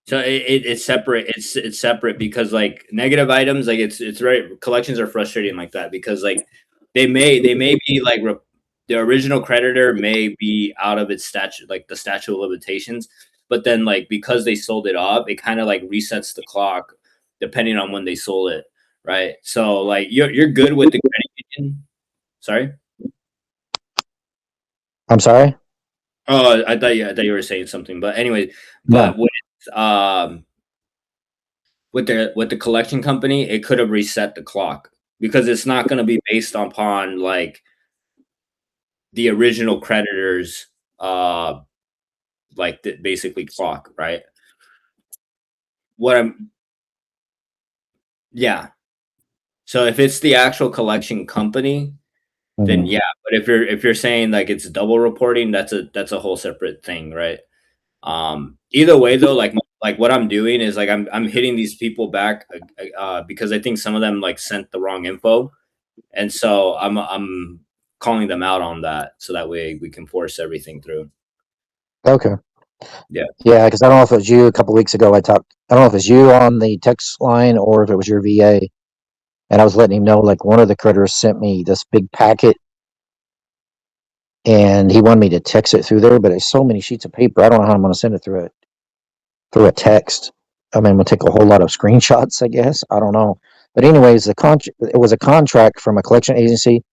Speaker 2: So it's separate. It's separate because like negative items, like it's right. Collections are frustrating like that because like they may be like the original creditor may be out of its statute, like the statute of limitations, but then like because they sold it off, it kind of like resets the clock depending on when they sold it, right? So like you're good with the credit union. Sorry.
Speaker 6: I'm sorry.
Speaker 2: Oh, I thought you were saying something, but anyway,
Speaker 6: No.
Speaker 2: but um with the collection company, it could have reset the clock because it's not going to be based upon like the original creditors, uh, like basically clock, right? What I'm, yeah. So if it's the actual collection company, then
Speaker 6: Mhm.
Speaker 2: yeah. But if you're saying like it's double reporting, that's a whole separate thing, right? Either way though, like what I'm doing is like I'm hitting these people back because I think some of them like sent the wrong info. And so I'm calling them out on that so that way we can force everything through.
Speaker 6: Okay.
Speaker 2: Yeah.
Speaker 6: Yeah, because I don't know if it was you a couple weeks ago. I don't know if it was you on the text line or if it was your VA, and I was letting him know like one of the critters sent me this big packet, and he wanted me to text it through there, but it's so many sheets of paper. I don't know how I'm going to send it through a text. I mean, I'm going to take a whole lot of screenshots, I guess. I don't know. But anyways, it was a contract from a collection agency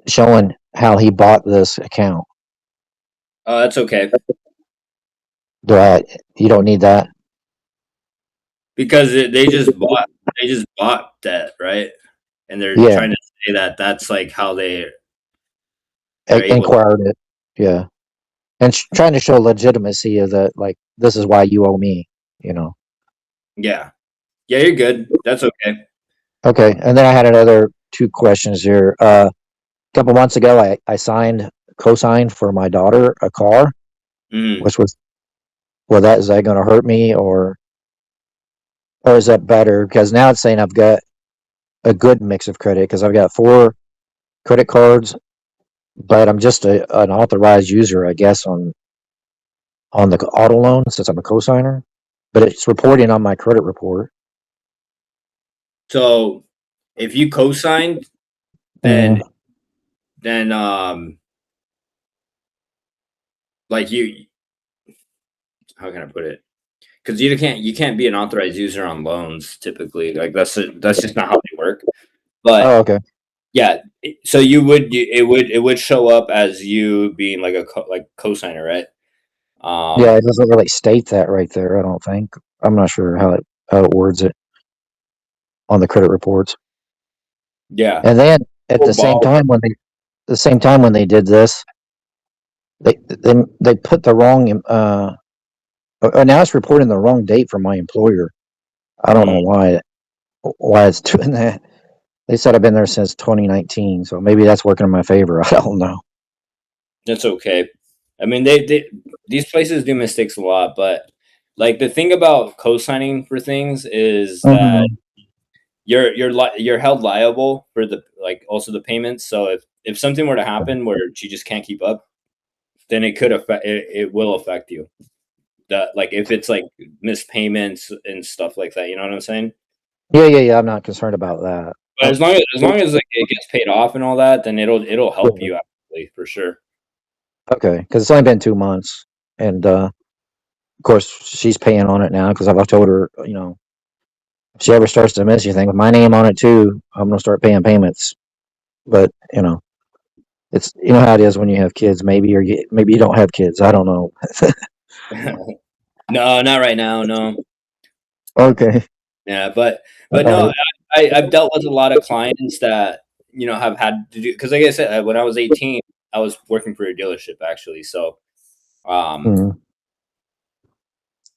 Speaker 6: showing how he bought this account.
Speaker 2: That's okay
Speaker 6: Do I? You don't need that.
Speaker 2: because they just bought that, right? And they're
Speaker 6: Yeah,
Speaker 2: trying to say that that's like how they're able to.
Speaker 6: inquired it. Yeah, and trying to show legitimacy of the like. This is why you owe me. You know.
Speaker 2: Yeah. Yeah, you're good. That's okay.
Speaker 6: Okay, and then I had another two questions here. A couple months ago, I co-signed for my daughter a car,
Speaker 2: Mm.
Speaker 6: which was well, that is that going to hurt me or is that better? Because now it's saying I've got a good mix of credit because I've got 4 credit cards, but I'm just an authorized user, I guess, on the auto loan since I'm a co-signer. But it's reporting on my credit report.
Speaker 2: So if you co-signed, then
Speaker 6: Mm,
Speaker 2: then like you how can I put it? Because you can't be an authorized user on loans typically. Like that's just not how they work. But
Speaker 6: oh, okay.
Speaker 2: yeah, so it would show up as you being like like cosigner, right?
Speaker 6: Yeah,
Speaker 2: Um,
Speaker 6: it doesn't really state that right there. I don't think. I'm not sure how it words it on the credit reports.
Speaker 2: yeah.
Speaker 6: And then at
Speaker 2: Or Bob.
Speaker 6: the same time when they did this, they put the wrong now it's reporting the wrong date for my employer. I don't know
Speaker 2: Mm,
Speaker 6: why it's doing that. They said I've been there since 2019, so maybe that's working in my favor. I don't know.
Speaker 2: that's okay. I mean, these places do mistakes a lot, but like the thing about co-signing for things is that
Speaker 6: Mhm.
Speaker 2: you're held liable for the like also the payments. So if something were to happen where she just can't keep up, then it will affect you. That like if it's like missed payments and stuff like that, you know what I'm saying?
Speaker 6: Yeah. I'm not concerned about that.
Speaker 2: But as long as like it gets paid off and all that, then it'll help you actually for sure.
Speaker 6: Okay, because it's only been 2 months, and Of course, she's paying on it now because I've told her, if she ever starts to miss anything with my name on it too, I'm gonna start paying payments. But it's how it is when you have kids. Maybe maybe you don't have kids. I don't know.
Speaker 2: No, not right now. No.
Speaker 6: Okay.
Speaker 2: Yeah, but
Speaker 6: All
Speaker 2: no,
Speaker 6: right.
Speaker 2: I've dealt with a lot of clients that have had to do, because like I said, when I was 18, I was working for a dealership actually. So
Speaker 6: Mhm.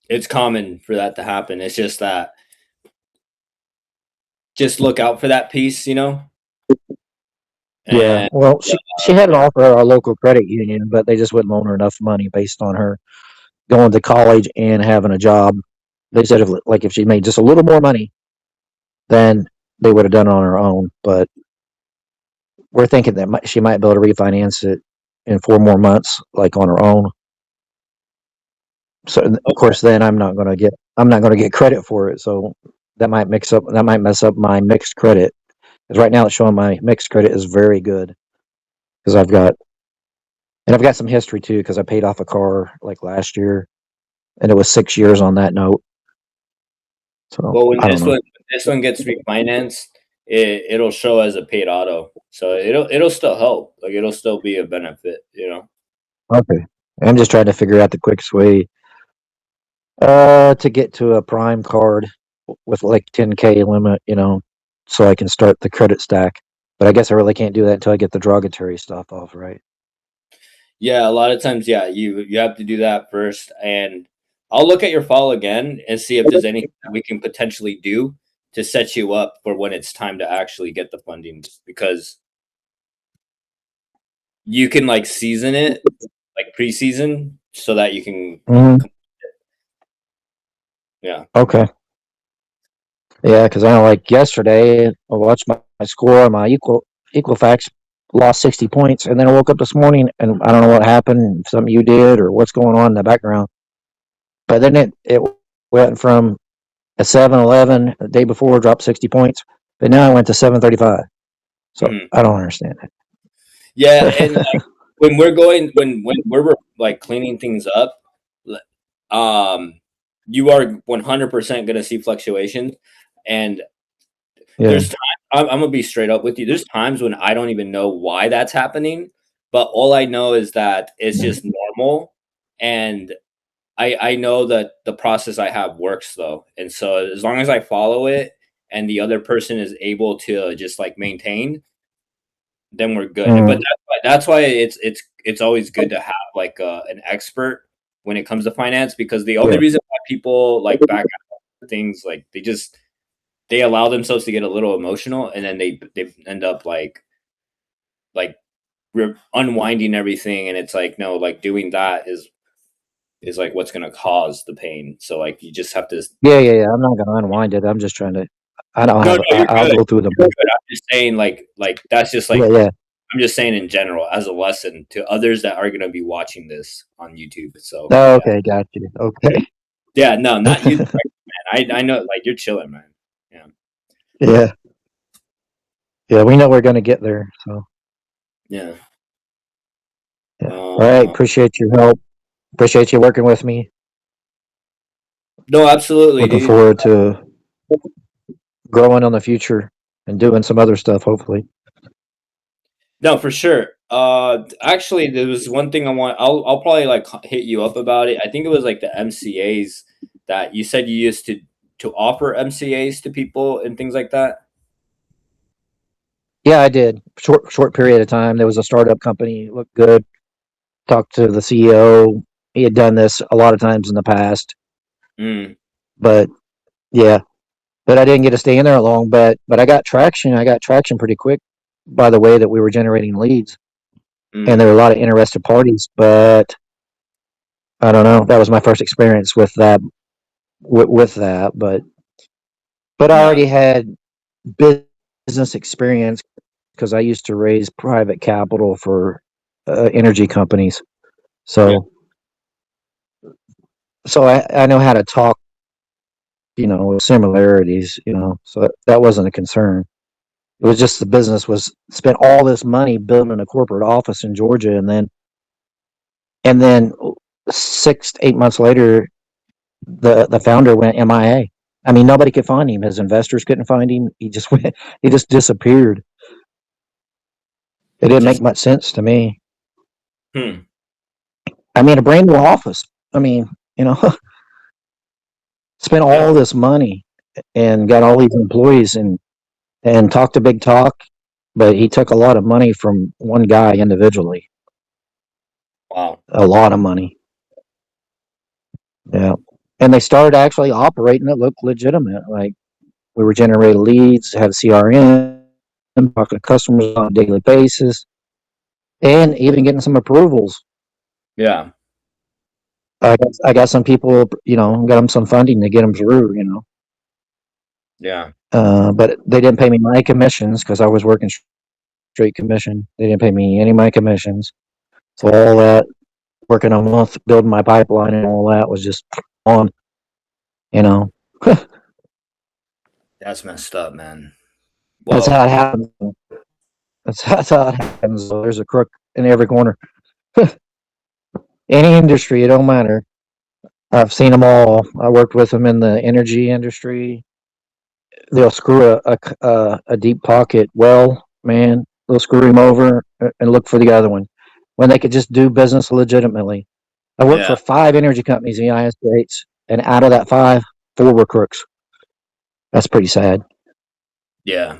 Speaker 2: it's common for that to happen. It's just that, just look out for that piece,
Speaker 6: Yeah.
Speaker 2: and
Speaker 6: Well, she had an offer at our local credit union, but they just wouldn't loan her enough money based on her going to college and having a job. They said if she made just a little more money, then they would have done it on her own. But we're thinking that she might be able to refinance it in 4 more months, like on her own. So of
Speaker 2: okay.
Speaker 6: course, then I'm not going to get credit for it. So that might mess up my mixed credit. Because right now it's showing my mixed credit is very good because I've got some history too because I paid off a car like last year and it was 6 years on that note. So
Speaker 2: Well, when
Speaker 6: I don't know.
Speaker 2: this one gets refinanced, it'll show as a paid auto, so it'll still help. Like, it'll still be a benefit.
Speaker 6: Okay. I'm just trying to figure out the quickest way to get to a prime card with like 10K limit, so I can start the credit stack. But I guess I really can't do that until I get the derogatory stuff off, right?
Speaker 2: Yeah, a lot of times, yeah, you have to do that first, and I'll look at your file again and see if there's anything that we can potentially do to set you up for when it's time to actually get the funding, because you can like season it, like preseason, so that you can
Speaker 6: Hmm.
Speaker 2: yeah.
Speaker 6: Okay. Yeah, because I know like yesterday I watched my score on my Equifax lost 60 points, and then I woke up this morning and I don't know what happened, something you did or what's going on in the background. But then it went from a 711 the day before, dropped 60 points, but now I went to 735. So
Speaker 2: Mhm.
Speaker 6: I don't understand
Speaker 2: Yeah, and
Speaker 6: it.
Speaker 2: when we're like cleaning things up, um, you are 100% gonna see fluctuations, and
Speaker 6: Yeah.
Speaker 2: there's time. I'm gonna be straight up with you. There's times when I don't even know why that's happening, but all I know is that it's just normal, and I know that the process I have works though, and so as long as I follow it, and the other person is able to just like maintain, then we're good. But
Speaker 6: Mm,
Speaker 2: that's why it's always good to have like an expert when it comes to finance, because the only
Speaker 6: yeah.
Speaker 2: reason why people like back out of things, like they allow themselves to get a little emotional, and then they end up like unwinding everything, and it's like, no, like doing that is like what's gonna cause the pain. So like you just have to.
Speaker 6: Yeah. I'm not gonna unwind it. I'm just trying to. I don't
Speaker 2: No,
Speaker 6: have.
Speaker 2: no, you're
Speaker 6: I'll
Speaker 2: good.
Speaker 6: go through the.
Speaker 2: You're good. I'm just saying, like that's just
Speaker 6: Yeah,
Speaker 2: like,
Speaker 6: yeah.
Speaker 2: I'm just saying in general as a lesson to others that are gonna be watching this on YouTube. So
Speaker 6: Oh,
Speaker 2: yeah,
Speaker 6: okay, got you. Okay.
Speaker 2: yeah, no, not you, man. I know, like, you're chilling, man. Yeah,
Speaker 6: Yeah, yeah. We know we're gonna get there. So
Speaker 2: yeah.
Speaker 6: yeah. All right.
Speaker 2: Uh,
Speaker 6: Appreciate your help. Appreciate you working with me.
Speaker 2: no, absolutely,
Speaker 6: Looking
Speaker 2: dude.
Speaker 6: forward to growing on the future and doing some other stuff. Hopefully.
Speaker 2: No, for sure. Actually, there was one thing I want. I'll probably like hit you up about it. I think it was like the MCAs that you said you used to offer MCAs to people and things like that.
Speaker 6: Yeah, I did. Short period of time. There was a startup company. Looked good. Talked to the CEO. He had done this a lot of times in the past,
Speaker 2: Mm,
Speaker 6: but yeah, but I didn't get to stay in there long. But I got traction. I got traction pretty quick by the way that we were generating leads, and
Speaker 2: mm,
Speaker 6: there were a lot of interested parties. But I don't know. That was my first experience with that. With that, but I
Speaker 2: yeah,
Speaker 6: already had business experience because I used to raise private capital for energy companies.
Speaker 2: yeah,
Speaker 6: So I know how to talk, similarities, so that wasn't a concern. It was just the business was spent all this money building a corporate office in Georgia, and then 6 to 8 months later, the founder went MIA. I mean, nobody could find him. His investors couldn't find him. He just went. He just disappeared. It didn't make
Speaker 2: Just
Speaker 6: much sense to me.
Speaker 2: hmm.
Speaker 6: I mean, a brand new office. I mean, you know, spent
Speaker 2: Yeah.
Speaker 6: all this money and got all these employees and talked a big talk, but he took a lot of money from one guy individually.
Speaker 2: Wow.
Speaker 6: A lot of money. Yeah. And they started actually operating it looked legitimate. Like we were generating leads, had CRM, talking to customers on a daily basis, and even getting some approvals.
Speaker 2: Yeah.
Speaker 6: I got some people, got them some funding to get them through.
Speaker 2: Yeah.
Speaker 6: But they didn't pay me my commissions because I was working straight commission. They didn't pay me any of my commissions. So all that working a month, building my pipeline and all that was just on, you know.
Speaker 2: That's messed up, man.
Speaker 6: That's
Speaker 2: Well,
Speaker 6: how it happens. That's how it happens. So there's a crook in every corner. Any industry, it don't matter. I've seen them all. I worked with them in the energy industry. They'll screw a deep pocket well, man. They'll screw him over and look for the other one when they could just do business legitimately. I worked
Speaker 2: yeah.
Speaker 6: for 5 energy companies in the United States, and out of that 5, 4 were crooks. That's pretty sad.
Speaker 2: Yeah.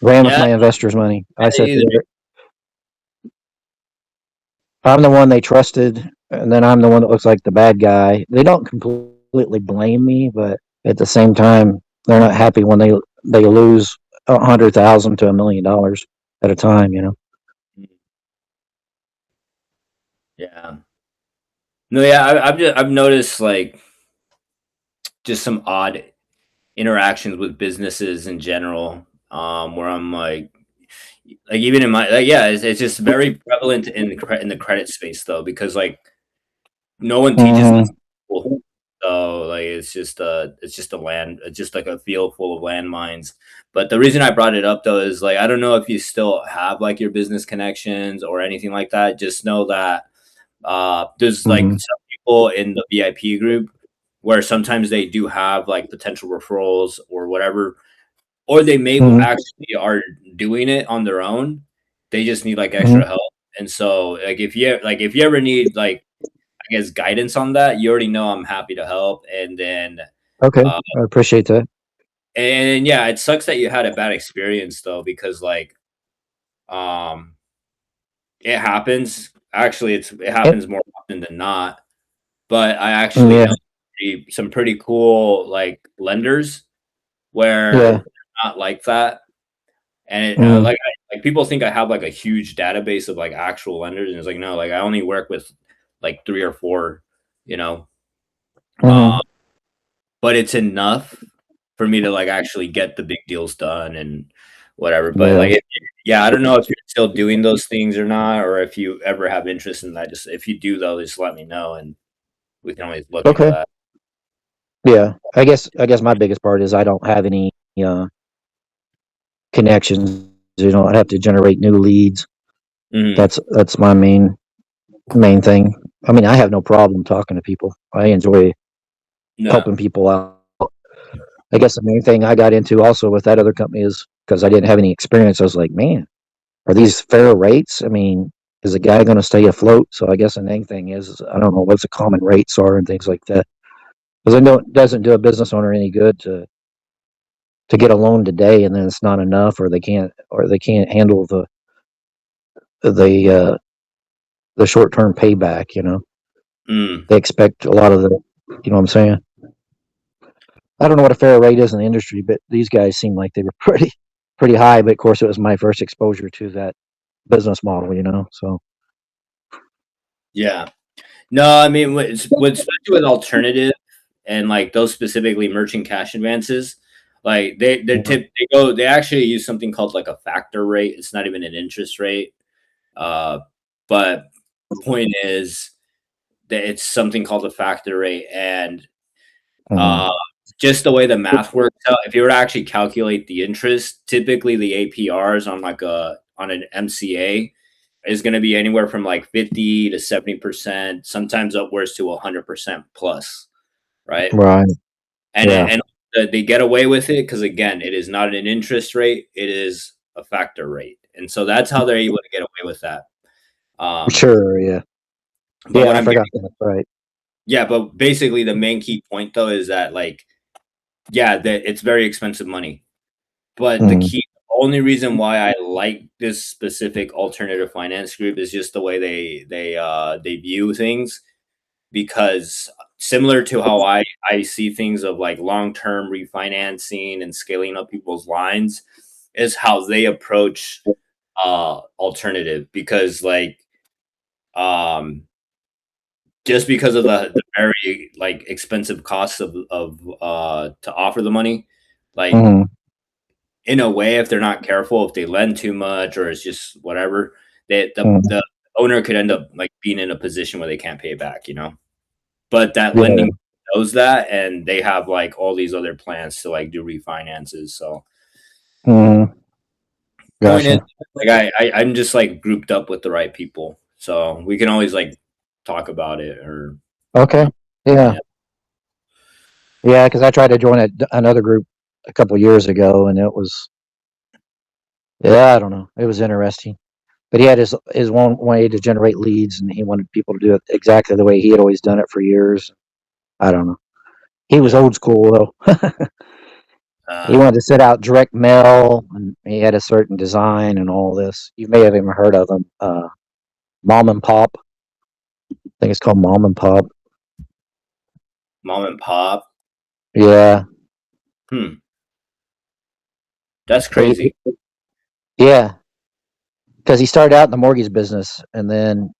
Speaker 6: Ran with
Speaker 2: Yeah.
Speaker 6: my investors' money. I said,
Speaker 2: Either.
Speaker 6: I'm the one they trusted, and then I'm the one that looks like the bad guy. They don't completely blame me, but at the same time, they're not happy when they lose 100,000 to $1 million at a time.
Speaker 2: Yeah. No, yeah, I've noticed like just some odd interactions with businesses in general, where I'm like even in my like yeah, it's just very prevalent in in the credit space though because like no one teaches
Speaker 6: Mm-hmm.
Speaker 2: this. So like it's just a land it's just like a field full of landmines. But the reason I brought it up though is like I don't know if you still have like your business connections or anything like that. Just know that there's like
Speaker 6: Mm-hmm.
Speaker 2: some people in the VIP group where sometimes they do have like potential referrals or whatever, or they may
Speaker 6: Mm-hmm.
Speaker 2: actually are doing it on their own. They just need like
Speaker 6: Mm-hmm.
Speaker 2: extra help. And so if you ever need like I guess guidance on that, you already know I'm happy to help. And then
Speaker 6: Okay,
Speaker 2: uh
Speaker 6: I appreciate that.
Speaker 2: and yeah, it sucks that you had a bad experience though because like um it happens. Actually it
Speaker 6: Yep.
Speaker 2: happens more often than not. But I
Speaker 6: Mm,
Speaker 2: actually
Speaker 6: yeah,
Speaker 2: know some pretty cool like lenders where
Speaker 6: yeah.
Speaker 2: they're not like that. And
Speaker 6: Mm-hmm.
Speaker 2: like people think I have like a huge database of like actual lenders, and it's like no, like I only work with like 3 or 4, you know.
Speaker 6: Mm-hmm.
Speaker 2: Uh, but it's enough for me to like actually get the big deals done and whatever. But
Speaker 6: Yeah.
Speaker 2: like, yeah, I don't know if you're still doing those things or not, or if you ever have interest in that. Just if you do, though, just let me know, and we can always look into
Speaker 6: Okay.
Speaker 2: that.
Speaker 6: Yeah. I guess my biggest part is I don't have any uh, connections. I have to generate new leads.
Speaker 2: Hmm.
Speaker 6: That's my main thing. I mean, I have no problem talking to people. I enjoy
Speaker 2: No.
Speaker 6: helping people out. I guess the main thing I got into also with that other company is because I didn't have any experience. I was like, man, are these fair rates? I mean, is a guy going to stay afloat? So I guess the main thing is I don't know what the common rates are and things like that. Because I know it doesn't do a business owner any good to get a loan today and then it's not enough, or they can't handle the the short term payback.
Speaker 2: Mm.
Speaker 6: They expect a lot of the. You know what I'm saying? I don't know what a fair rate is in the industry, but these guys seem like they were pretty high. But of course, it was my first exposure to that business model. So
Speaker 2: Yeah. No, I mean, especially with alternative and like those specifically merchant cash advances, like they actually use something called like a factor rate. It's not even an interest rate. Uh, but point is that it's something called a factor rate, and
Speaker 6: mm,
Speaker 2: uh, just the way the math works out, if you were to actually calculate the interest, typically the APRs on like a on an MCA is going to be anywhere from like 50 to 70%, sometimes upwards to 100% plus. right?
Speaker 6: Right.
Speaker 2: And
Speaker 6: Yeah.
Speaker 2: they get away with it because again, it is not an interest rate; it is a factor rate, and so that's how they're able to get away with that. Um,
Speaker 6: Sure. Yeah.
Speaker 2: but
Speaker 6: Yeah.
Speaker 2: what
Speaker 6: I
Speaker 2: I'm
Speaker 6: forgot
Speaker 2: getting,
Speaker 6: that. Right.
Speaker 2: yeah, but basically the main key point though is that like, yeah, that it's very expensive money, but the
Speaker 6: Mm,
Speaker 2: key, only reason why I like this specific alternative finance group is just the way they view things because similar to how I see things of like long-term refinancing and scaling up people's lines is how they approach alternative because like um just because of the very like expensive costs of to offer the money like
Speaker 6: mm,
Speaker 2: in a way if they're not careful if they lend too much or it's just whatever they
Speaker 6: mm.
Speaker 2: the owner could end up like being in a position where they can't pay it back, you know. But that
Speaker 6: Yeah.
Speaker 2: lending knows that, and they have like all these other plans to like do refinances. So
Speaker 6: Mm,
Speaker 2: point is,
Speaker 6: gotcha.
Speaker 2: like I'm just like grouped up with the right people, so we can always like talk about it or
Speaker 6: Okay.
Speaker 2: whatnot.
Speaker 6: Yeah.
Speaker 2: Yeah.
Speaker 6: Yeah. Because I tried to join another group a couple years ago, and it was, yeah, I don't know. It was interesting. But he had his one way to generate leads, and he wanted people to do it exactly the way he had always done it for years. I don't know. He was
Speaker 2: Yeah.
Speaker 6: old school though. He wanted to send out direct mail, and he had a certain design and all this. You may have even heard of him, Mom and Pop. I think it's called Mom and Pop.
Speaker 2: Mom and pop.
Speaker 6: Yeah,
Speaker 2: Hmm. That's
Speaker 6: he,
Speaker 2: crazy.
Speaker 6: yeah, because he started out in the mortgage business, and then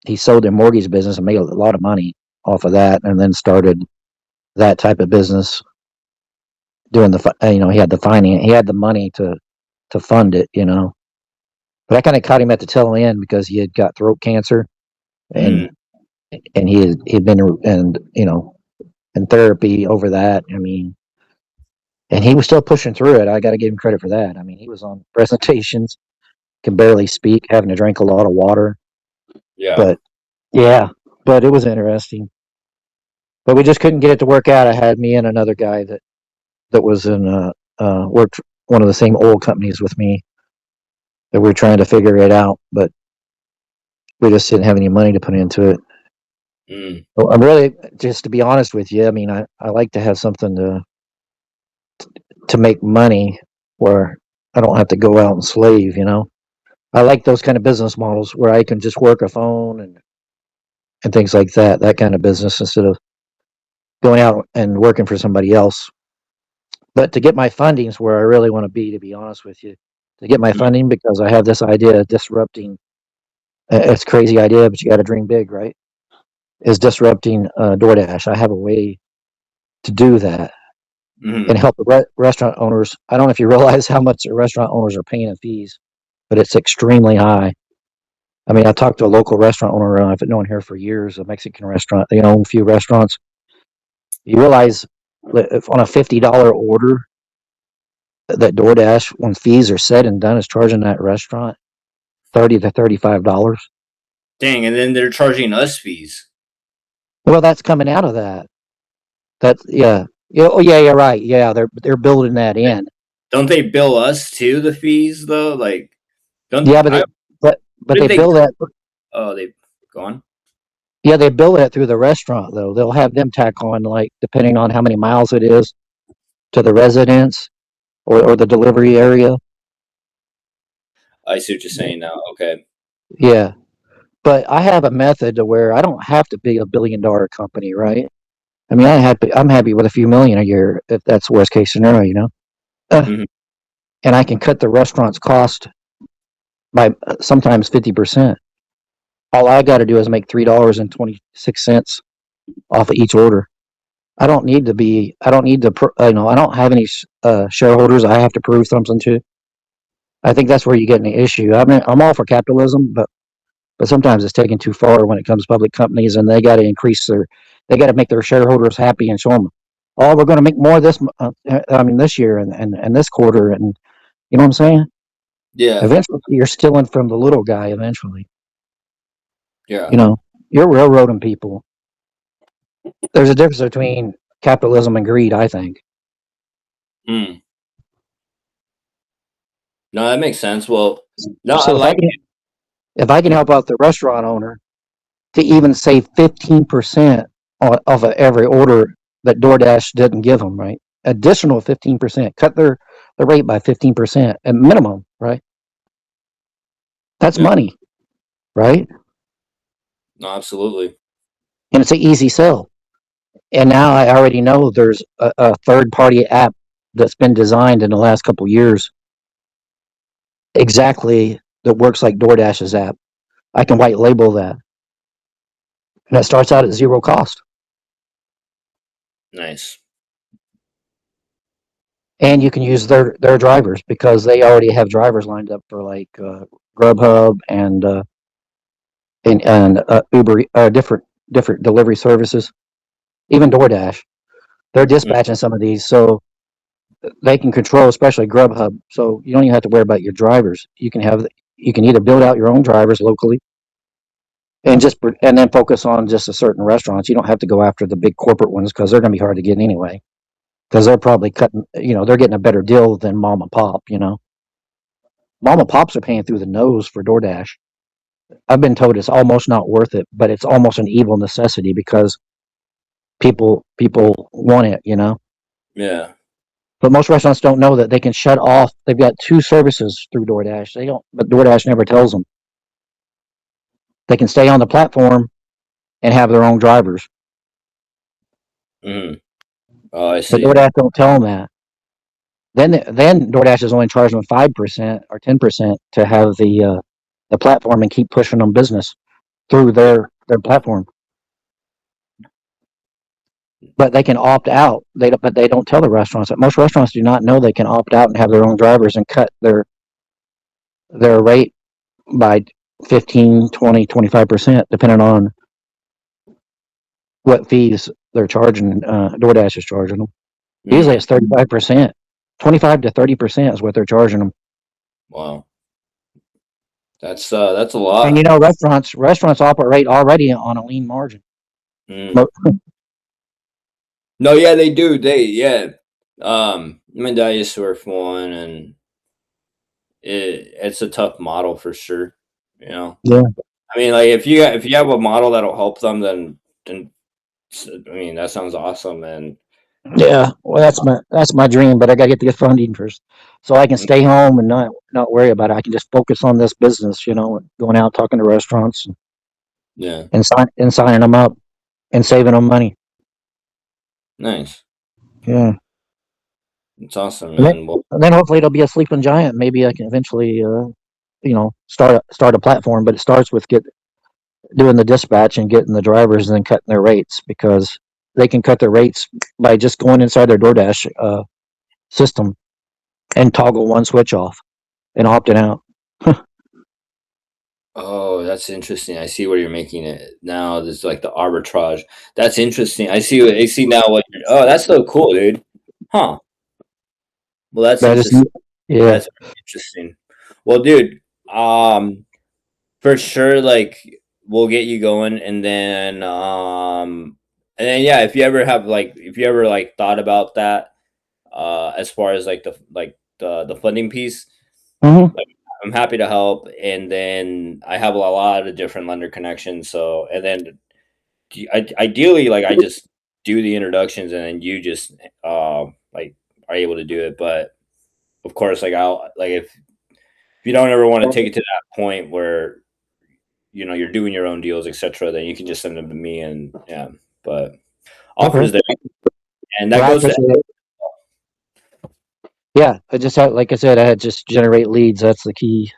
Speaker 6: he sold the mortgage business and made a lot of money off of that, and then started that type of business doing he had the finance, he had the money to fund it, But I kind of caught him at the tail end because he had got throat cancer,
Speaker 2: Mm.
Speaker 6: and he'd been in therapy over that. I mean, and he was still pushing through it. I got to give him credit for that. I mean, he was on presentations, can barely speak, having to drink a lot of water.
Speaker 2: Yeah.
Speaker 6: But yeah, but it was interesting. But we just couldn't get it to work out. I had me and another guy that was in worked one of the same oil companies with me that we were trying to figure it out, but we just didn't have any money to put into it.
Speaker 2: Mm.
Speaker 6: So I'm really, just to be honest with you, I mean, I like to have something to make money where I don't have to go out and slave. I like those kind of business models where I can just work a phone and things like that kind of business instead of going out and working for somebody else. But to get my fundings where I really want to be honest with you, to get my
Speaker 2: Mm.
Speaker 6: funding because I have this idea of disrupting. It's a crazy idea, but you got to dream big, right? Is disrupting DoorDash. I have a way to do that and
Speaker 2: Mm.
Speaker 6: help the restaurant owners. I don't know if you realize how much the restaurant owners are paying in fees, but it's extremely high. I mean, I talked to a local restaurant owner I've known here for years, a Mexican restaurant. They own a few restaurants. You realize if on a $50 order, that DoorDash, when fees are said and done, is charging that restaurant $30 to $35.
Speaker 2: Dang, and then they're charging us fees.
Speaker 6: Well, that's coming out of that. That's yeah. Yeah, oh yeah, you're right. Yeah, they're building that in.
Speaker 2: Don't they bill us too the fees though? Like, don't
Speaker 6: Yeah, but
Speaker 2: I?
Speaker 6: but
Speaker 2: What
Speaker 6: they
Speaker 2: did they?
Speaker 6: bill that.
Speaker 2: Oh, they go on.
Speaker 6: Yeah, they bill that through the restaurant though. They'll have them tack on like depending on how many miles it is to the residence or the delivery area.
Speaker 2: I see what you're saying now. Okay.
Speaker 6: Yeah, but I have a method to where I don't have to be a $1 billion company, right? I mean, I'm happy with a few million a year if that's worst case scenario. Uh,
Speaker 2: Mhm.
Speaker 6: and I can cut the restaurant's cost by sometimes 50%. All I got to do is make $3.26 off of each order. I don't need to be. I don't need to. I don't have any shareholders. I have to prove something to. I think that's where you get an issue. I mean, I'm all for capitalism, but sometimes it's taken too far when it comes to public companies, and they got to they got to make their shareholders happy and show them, oh, we're going to make more this year and this quarter, and you know what I'm saying?
Speaker 2: Yeah.
Speaker 6: Eventually, you're stealing from the little guy. Eventually,
Speaker 2: Yeah.
Speaker 6: you know, you're railroading people. There's a difference between capitalism and greed, I think.
Speaker 2: Mm. No, that makes sense. Well, no, I
Speaker 6: So
Speaker 2: like it.
Speaker 6: if I can help out the restaurant owner to even save 15% of every order that DoorDash didn't give them, right? Additional 15%, cut the rate by 15% at minimum, right? That's
Speaker 2: Yeah,
Speaker 6: money, right?
Speaker 2: no, absolutely.
Speaker 6: And it's an easy sell. And now I already know there's a third party app that's been designed in the last couple of years exactly that works like DoorDash's app. I can white label that. And it starts out at zero cost.
Speaker 2: Nice.
Speaker 6: And you can use their drivers because they already have drivers lined up for like Grubhub and Uber, different delivery services, even DoorDash. They're
Speaker 2: Mm,
Speaker 6: dispatching some of these, so they can control, especially Grubhub. So you don't even have to worry about your drivers. You can either build out your own drivers locally and then focus on just a certain restaurants. You don't have to go after the big corporate ones because they're going to be hard to get anyway. Because they're probably cutting, they're getting a better deal than mom and pop. Mom and pops are paying through the nose for DoorDash. I've been told it's almost not worth it, but it's almost an evil necessity because people want it.
Speaker 2: yeah.
Speaker 6: But most restaurants don't know that they can shut off. They've got two services through DoorDash. They don't, but DoorDash never tells them. They can stay on the platform and have their own drivers.
Speaker 2: Mm. Oh, I
Speaker 6: But
Speaker 2: see.
Speaker 6: DoorDash don't tell them that. Then DoorDash is only charging them 5% or 10% to have the platform and keep pushing them business through their platform. But they can opt out. But they don't tell the restaurants. Most restaurants do not know they can opt out and have their own drivers and cut their rate by 15, 20, 25%, depending on what fees they're charging. DoorDash is charging them. Usually
Speaker 2: Mm.
Speaker 6: it's 35%. 25 to 30% is what they're charging them.
Speaker 2: Wow. That's a
Speaker 6: And
Speaker 2: lot.
Speaker 6: restaurants operate already on a lean margin.
Speaker 2: Mm. No, yeah, they do. Yeah. My dad used to work for one, and it's a tough model for sure. You know,
Speaker 6: Yeah.
Speaker 2: I mean, like if you have a model that'll help them, then I mean that sounds awesome. And
Speaker 6: Yeah. Well, that's my dream, but I gotta get the funding first, so I can stay home and not worry about it. I can just focus on this business, going out talking to restaurants
Speaker 2: yeah,
Speaker 6: and signing them up and saving them money.
Speaker 2: nice.
Speaker 6: Yeah.
Speaker 2: It's awesome,
Speaker 6: And then,
Speaker 2: man. Well,
Speaker 6: and then hopefully it'll be a sleeping giant. Maybe I can eventually, start a platform, but it starts with doing the dispatch and getting the drivers and then cutting their rates because they can cut their rates by just going inside their DoorDash system and toggle one switch off and opting out.
Speaker 2: oh, that's interesting. I see where you're making it now. There's like the arbitrage. That's interesting. I see now what you're. Oh, that's so cool, dude. Huh. Well, that's
Speaker 6: That is,
Speaker 2: interesting.
Speaker 6: yeah.
Speaker 2: That's very interesting. Well, dude, for sure, like we'll get you going, and then yeah, if you ever like thought about that, as far as like the funding piece,
Speaker 6: Hmm.
Speaker 2: like I'm happy to help. And then I have a lot of different lender connections. So, and then ideally, like I just do the introductions, and then you just like are able to do it. But of course, like I'll like if you don't ever want to take it to that point where you're doing your own deals, etc., then you can just send them to me, and yeah. But
Speaker 6: Okay.
Speaker 2: offers there, and that
Speaker 6: Well, I
Speaker 2: goes to
Speaker 6: appreciate it. Yeah, I just had, like I said, I had just generate leads. That's the key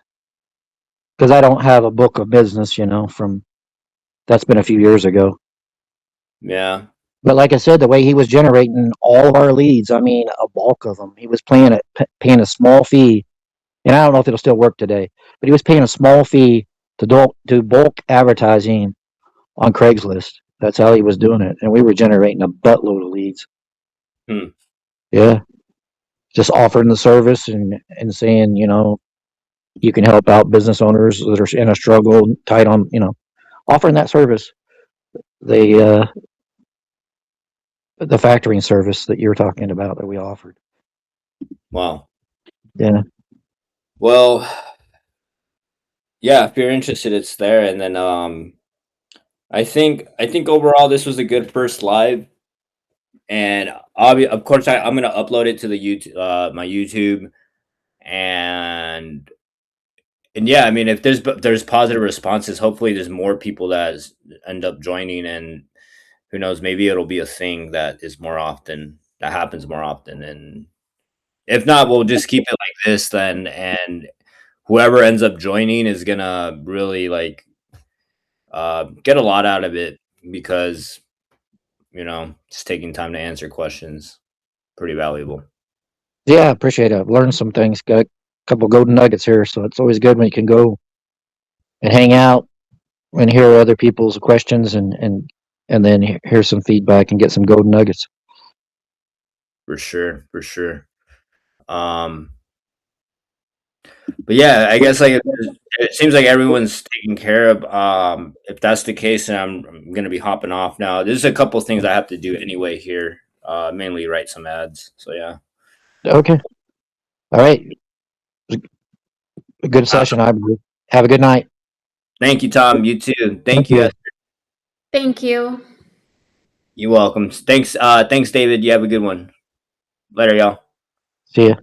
Speaker 6: because I don't have a book of business, from that's been a few years ago.
Speaker 2: yeah.
Speaker 6: But like I said, the way he was generating all of our leads, I mean, a bulk of them, he was paying a small fee, and I don't know if it'll still work today, but he was paying a small fee to do bulk advertising on Craigslist. That's how he was doing it, and we were generating a buttload of leads.
Speaker 2: Hmm.
Speaker 6: Yeah, just offering the service and saying, you can help out business owners that are in a struggle, tight on, offering that service. They the factoring service that you were talking about that we offered.
Speaker 2: Wow.
Speaker 6: Yeah.
Speaker 2: Well, yeah, if you're interested, it's there. And then I think overall this was a good first live. And of course I'm gonna upload it to the YouTube, my YouTube, and yeah, I mean, if there's positive responses, hopefully there's more people that end up joining, and who knows, maybe it'll be a thing that happens more often, and if not, we'll just keep it like this then, and whoever ends up joining is gonna really like get a lot out of it, because just taking time to answer questions pretty valuable.
Speaker 6: Yeah, appreciate it. I've learned some things. Got a couple golden nuggets here, so it's always good when you can go and hang out and hear other people's questions and then hear some feedback and get some golden nuggets.
Speaker 2: For sure, for sure. Um, but yeah, I guess like it seems like everyone's taken care of. If that's the case, then I'm gonna be hopping off now. There's a couple things I have to do anyway here. Mainly write some ads. So yeah.
Speaker 6: Okay. All right. A good session. I have a good night.
Speaker 2: Thank you, Tom. You too.
Speaker 6: Thank
Speaker 2: Thank you.
Speaker 6: you.
Speaker 2: Esther.
Speaker 7: Thank you.
Speaker 2: You're welcome. Thanks. Thanks, David. You have a good one. Later, y'all.
Speaker 6: See ya.